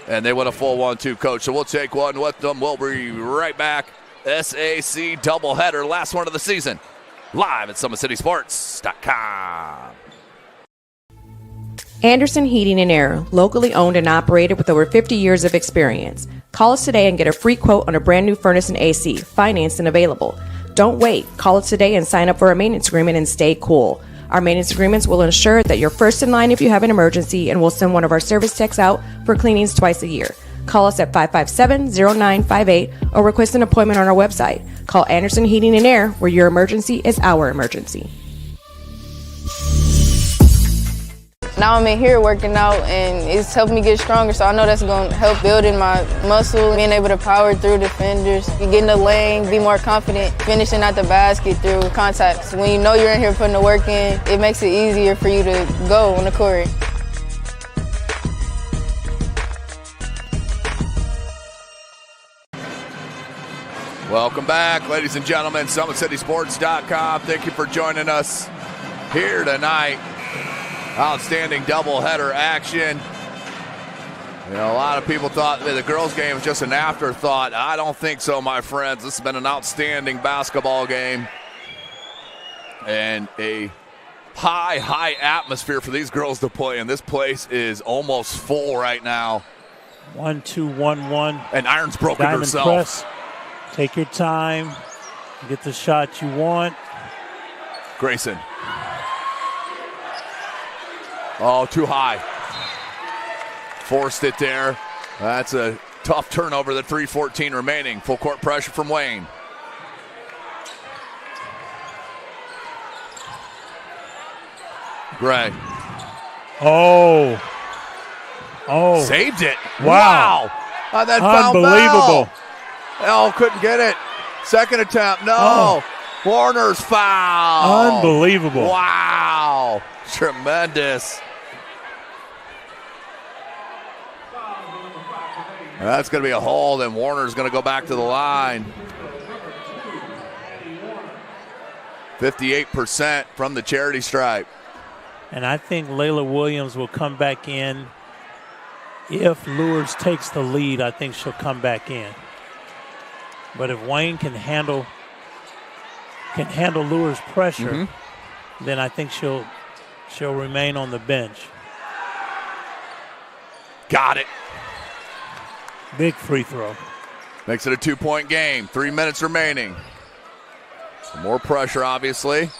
And they went a full 1-2, Coach. So we'll take one with them. We'll be right back. SAC doubleheader. Last one of the season. Live at SummitCitySports.com. Anderson Heating and Air, locally owned and operated with over 50 years of experience. Call us today and get a free quote on a brand new furnace and AC, financed and available. Don't wait. Call us today and sign up for a maintenance agreement and stay cool. Our maintenance agreements will ensure that you're first in line if you have an emergency, and we'll send one of our service techs out for cleanings twice a year. Call us at 557-0958 or request an appointment on our website. Call Anderson Heating and Air, where your emergency is our emergency. Now I'm in here working out, and it's helping me get stronger, so I know that's going to help building my muscle, being able to power through defenders, get in the lane, be more confident, finishing at the basket through contacts. When you know you're in here putting the work in, it makes it easier for you to go on the court. Welcome back, ladies and gentlemen. SummitCitySports.com. Thank you for joining us here tonight. Outstanding doubleheader action. You know, a lot of people thought that the girls' game was just an afterthought. I don't think so, my friends. This has been an outstanding basketball game. And a high atmosphere for these girls to play. And this place is almost full right now. 1-2-1-1. And Irons broke it herself. Press. Take your time. Get the shot you want. Grayson. Oh, too high. Forced it there. That's a tough turnover. The 3:14 remaining. Full court pressure from Wayne. Gray. Oh. Saved it. Wow. On that foul unbelievable. Oh, couldn't get it. Second attempt. No. Warner's foul. Unbelievable. Wow. Tremendous. That's going to be a hold, and Warner's going to go back to the line. 58% from the charity stripe. And I think Layla Williams will come back in. If Luers takes the lead, I think she'll come back in. But if Wayne can handle can handle Luers' pressure, then I think she'll remain on the bench. Got it. Big free throw. Makes it a 2-point game. 3 minutes remaining. Some more pressure, obviously.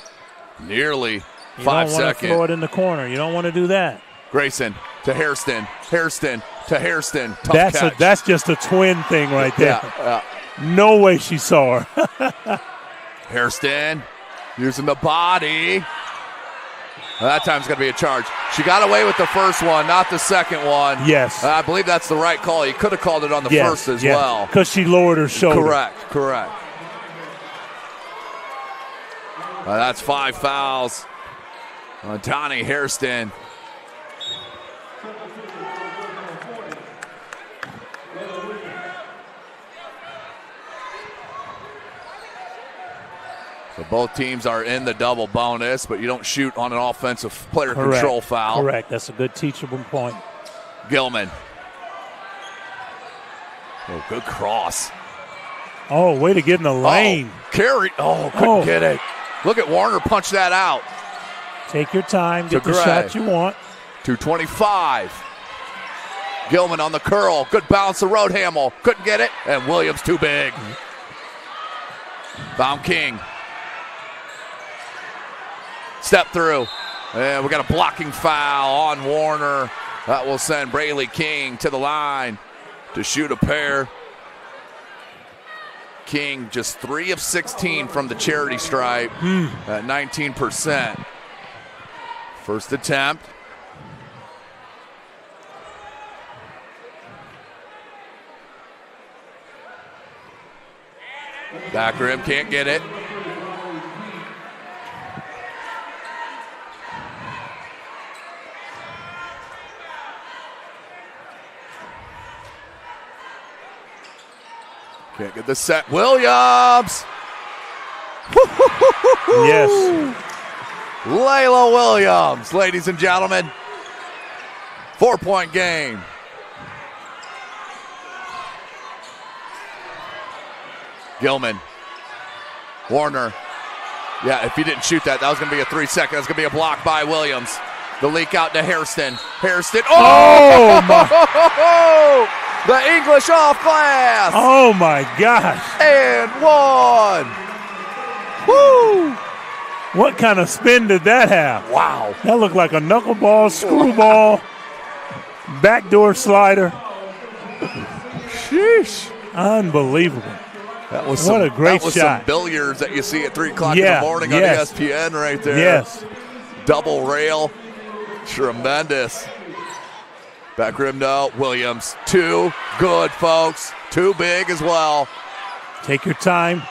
Nearly 5 seconds. You don't want to throw it in the corner. You don't want to do that. Grayson to Hairston. Hairston to Hairston. Tough catch. That's just a twin thing right there. Yeah. No way she saw her. Hairston using the body. That time's going to be a charge. She got away with the first one, not the second one. Yes. I believe that's the right call. You could have called it on the first as well. Because she lowered her shoulder. Correct. That's 5 fouls on Tani Hairston. So both teams are in the double bonus, but you don't shoot on an offensive player control foul. Correct. That's a good teachable point. Gilman. Oh, good cross. Oh, way to get in the lane. Carry. Couldn't get it. Look at Warner punch that out. Take your time. Get the shot you want. 2:25. Gilman on the curl. Good bounce to Roadhamel. Couldn't get it. And Williams too big. Found King. Step through. And we got a blocking foul on Warner. That will send Braylee King to the line to shoot a pair. King just 3 of 16 from the charity stripe at 19%. First attempt. Back rim, can't get it. Can't get the set. Williams! Yes. Layla Williams, ladies and gentlemen. 4-point game. Gilman. Warner. Yeah, if he didn't shoot that, that was going to be a 3-second. That's going to be a block by Williams. The leak out to Hairston. Hairston. Oh my. The English off glass. Oh, my gosh. And one. Woo. What kind of spin did that have? Wow. That looked like a knuckleball, screwball, backdoor slider. Sheesh. Unbelievable. That was what a great that was shot. Some billiards that you see at 3 o'clock in the morning on ESPN right there. Yes. Double rail. Tremendous. Back rim to Williams. Too good, folks. Too big as well. Take your time.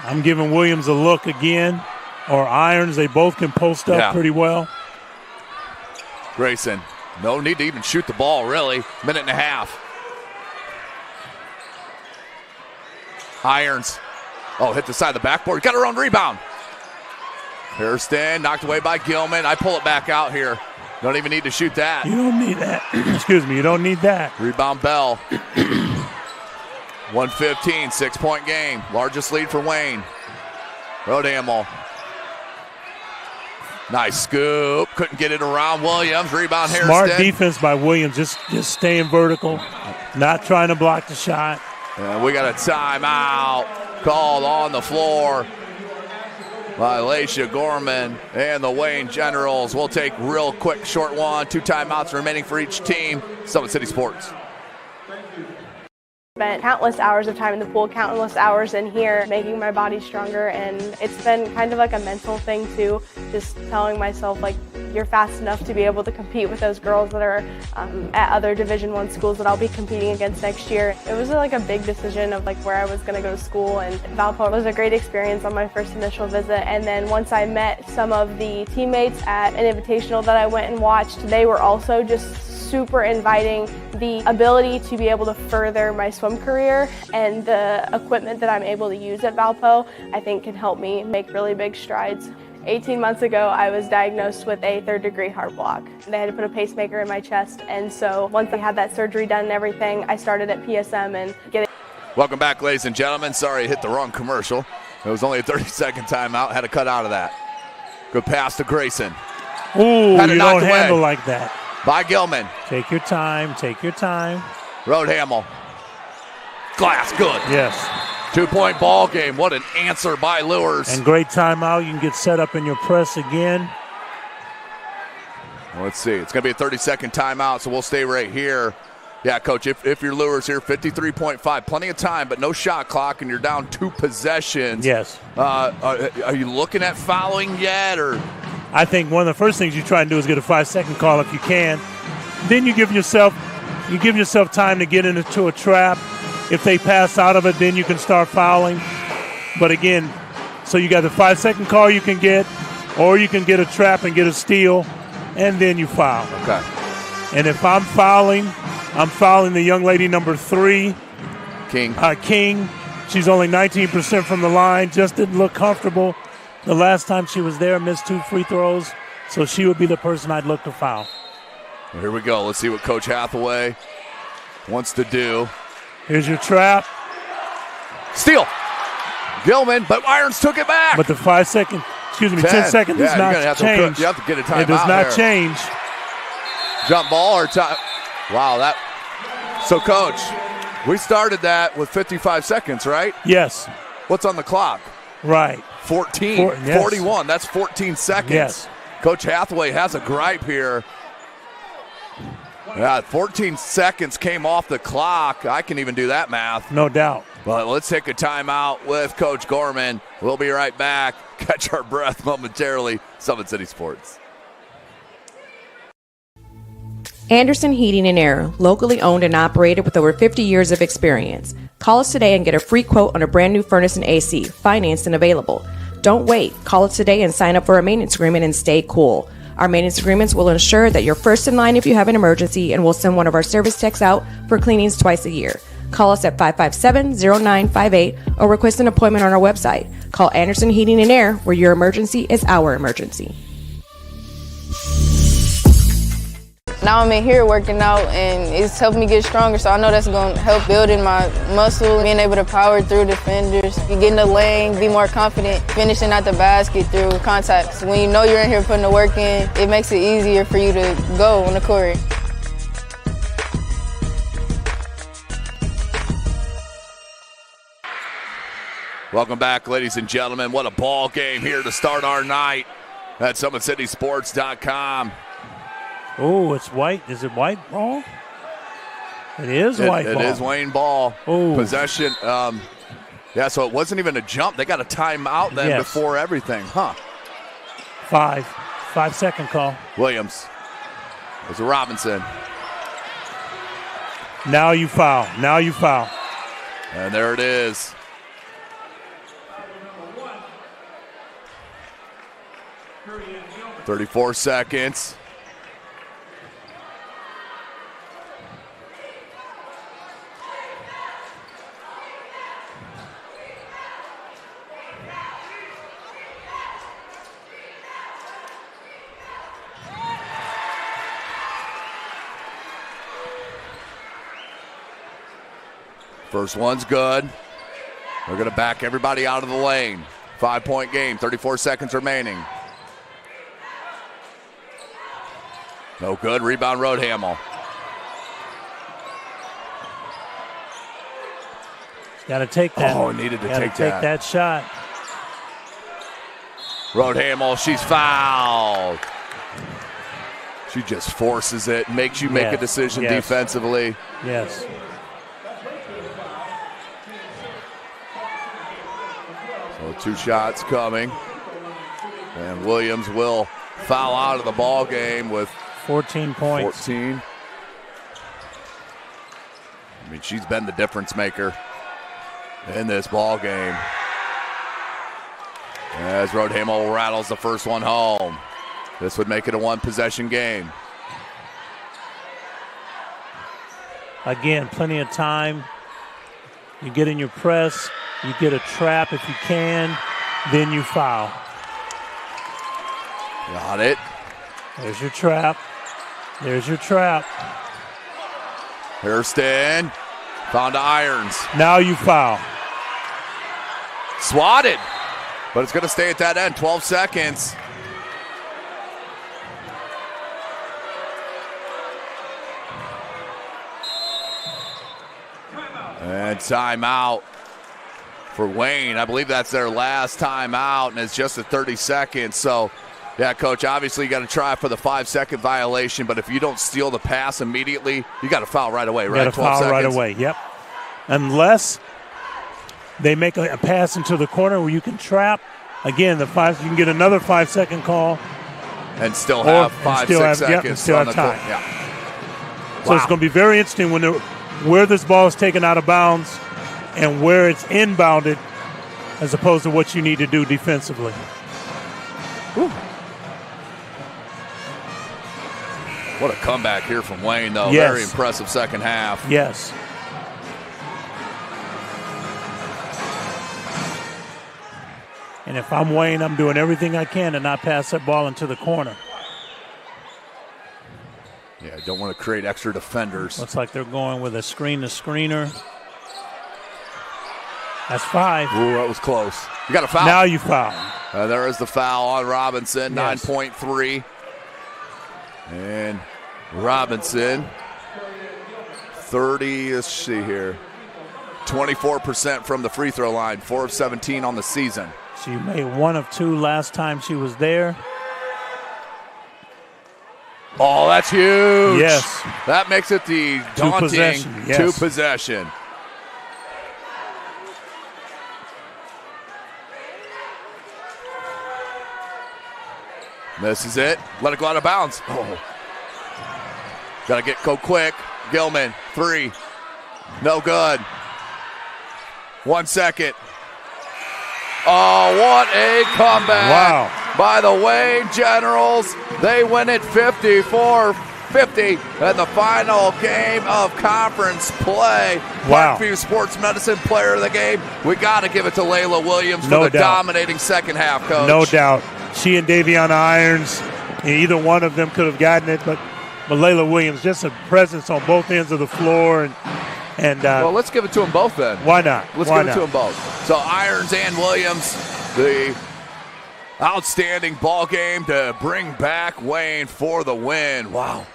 I'm giving Williams a look again. Or Irons. They both can post up pretty well. Grayson. No need to even shoot the ball, really. Minute and a half. Irons. Oh, hit the side of the backboard. Got her own rebound. Hairston knocked away by Gilman. I pull it back out here. Don't even need to shoot that. You don't need that. Excuse me, you don't need that. Rebound Bell. 1:15, 6-point game. Largest lead for Wayne. Roadhamel. Nice scoop. Couldn't get it around Williams. Rebound Hairston. Smart defense by Williams. Just staying vertical. Not trying to block the shot. And we got a timeout called on the floor by Laisha Gorman and the Wayne Generals. We'll take real quick short one. 2 timeouts remaining for each team. Summit City Sports. Spent countless hours of time in the pool, countless hours in here, making my body stronger, and it's been kind of like a mental thing too, just telling myself like, you're fast enough to be able to compete with those girls that are at other Division I schools that I'll be competing against next year. It was like a big decision of like where I was going to go to school, and Valpo was a great experience on my first initial visit. And then once I met some of the teammates at an invitational that I went and watched, they were also just super inviting. The ability to be able to further my swim career and the equipment that I'm able to use at Valpo, I think can help me make really big strides. 18 months ago, I was diagnosed with a 3rd-degree heart block. They had to put a pacemaker in my chest, and so once I had that surgery done and everything, I started at PSM and getting. Welcome back, ladies and gentlemen. Sorry I hit the wrong commercial. It was only a 30-second timeout. Had to cut out of that. Good pass to Grayson. Ooh, you don't handle like that. By Gilman. Take your time. Take your time. Roadhamel. Glass, good. Yes. 2-point ball game. What an answer by Luers. And great timeout. You can get set up in your press again. Let's see. It's going to be a 30-second timeout, so we'll stay right here. Yeah, Coach, if you're Luers here, 53.5. Plenty of time, but no shot clock, and you're down 2 possessions. Yes. Are you looking at fouling yet? Or I think one of the first things you try and do is get a 5-second call if you can. Then you give yourself time to get into a trap. If they pass out of it, then you can start fouling. But again, so you got the 5-second call you can get, or you can get a trap and get a steal, and then you foul. Okay. And if I'm fouling the young lady number 3, King. King. She's only 19% from the line, just didn't look comfortable. The last time she was there, missed 2 free throws, so she would be the person I'd look to foul. Well, here we go. Let's see what Coach Hathaway wants to do. Here's your trap. Steal. Gilman, but Irons took it back. But the 10 seconds does not change. You have to get a timeout. It does not change. Jump ball or time. Wow, that. So, Coach, we started that with 55 seconds, right? Yes. What's on the clock? Right. 41. That's 14 seconds. Yes. Coach Hathaway has a gripe here. Yeah, 14 seconds came off the clock. I can even do that math. No doubt. But let's take a timeout with Coach Gorman. We'll be right back. Catch our breath momentarily. Summit City Sports. Anderson Heating and Air, locally owned and operated with over 50 years of experience. Call us today and get a free quote on a brand new furnace and AC, financed and available. Don't wait. Call us today and sign up for a maintenance agreement and stay cool. Our maintenance agreements will ensure that you're first in line if you have an emergency, and we'll send one of our service techs out for cleanings twice a year. Call us at 557-0958 or request an appointment on our website. Call Anderson Heating and Air, where your emergency is our emergency. Now I'm in here working out, and it's helped me get stronger, so I know that's going to help building my muscle, being able to power through defenders, you get in the lane, be more confident, finishing at the basket through contacts. When you know you're in here putting the work in, it makes it easier for you to go on the court. Welcome back, ladies and gentlemen. What a ball game here to start our night at SummitCitySports.com. Oh, it's white. Is it white ball? It is white ball. It is Wayne ball. Ooh. Possession. Yeah, so it wasn't even a jump. They got a timeout then before everything. Huh. 5-second call. Williams. There's a Robinson. Now you foul. And there it is. "34 seconds. First one's good. They're going to back everybody out of the lane. 5-point game, 34 seconds remaining. No good. Rebound, Roadhamel. Got to take that. Oh, needed to take that shot. Roadhamel, she's fouled. She just forces it, makes you make a decision defensively. Yes. So 2 shots coming. And Williams will foul out of the ball game with 14 points. 14. I mean, she's been the difference maker in this ball game. As Roadhamel rattles the first one home. This would make it a 1-possession game. Again, plenty of time. You get in your press. You get a trap if you can. Then you foul. Got it. There's your trap. Hairston found to Irons. Now you foul. Swatted. But it's going to stay at that end, 12 seconds. And timeout for Wayne. I believe that's their last timeout, and it's just at 30 seconds. So, yeah, Coach, obviously you got to try for the 5-second violation, but if you don't steal the pass immediately, you got to foul right away, right? You got to foul right away, yep. Unless they make a pass into the corner where you can trap. Again, you can get another 5-second call. And still have 5-6 seconds still on have the time. clock. Yeah. So it's going to be very interesting where this ball is taken out of bounds and where it's inbounded as opposed to what you need to do defensively. Whew. What a comeback here from Wayne, though. Yes. Very impressive second half. Yes. And if I'm Wayne, I'm doing everything I can to not pass that ball into the corner. Yeah, don't want to create extra defenders. Looks like they're going with a screener. That's 5. Ooh, that was close. You got a foul. Now you foul. There is the foul on Robinson, Yes. 9.3. And Robinson, 30, let's see here, 24% from the free throw line, 4 of 17 on the season. She made 1 of 2 last time she was there. Oh, that's huge. Yes. That makes it the daunting possession, yes. 2 possession. This is it. Let it go out of bounds. Oh. Got to go quick. Gilman, 3. No good. 1 second. Oh, what a comeback by the Wayne Generals. They win it 54-50 in the final game of conference play. Wow. Parkview Sports Medicine Player of the Game. We got to give it to Layla Williams for the dominating second half, Coach. No doubt. She and Daviana Irons, either one of them could have gotten it, but Layla Williams, just a presence on both ends of the floor. And well, let's give it to them both then. Why not? Let's give it to them both. So Irons and Williams, the outstanding ball game to bring back Wayne for the win. Wow.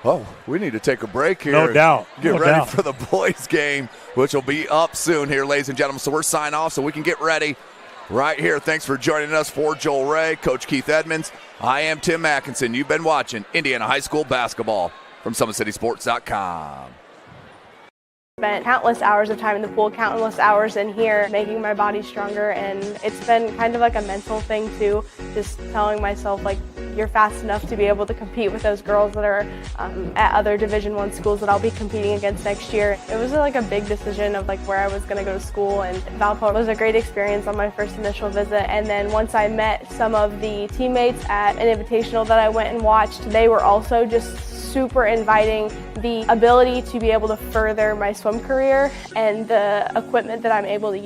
Oh, we need to take a break here. No doubt. Get ready for the boys' game, which will be up soon here, ladies and gentlemen. So we're signing off so we can get ready right here. Thanks for joining us. For Joel Ray, Coach Keith Edmonds, I am Tim Atkinson. You've been watching Indiana High School basketball from SummitCitySports.com. Spent countless hours of time in the pool, countless hours in here, making my body stronger, and it's been kind of like a mental thing too, just telling myself like you're fast enough to be able to compete with those girls that are at other Division I schools that I'll be competing against next year. It was like a big decision of like where I was going to go to school, and Valpo was a great experience on my first initial visit, and then once I met some of the teammates at an invitational that I went and watched, they were also just super inviting. The ability to be able to further my swim career and the equipment that I'm able to use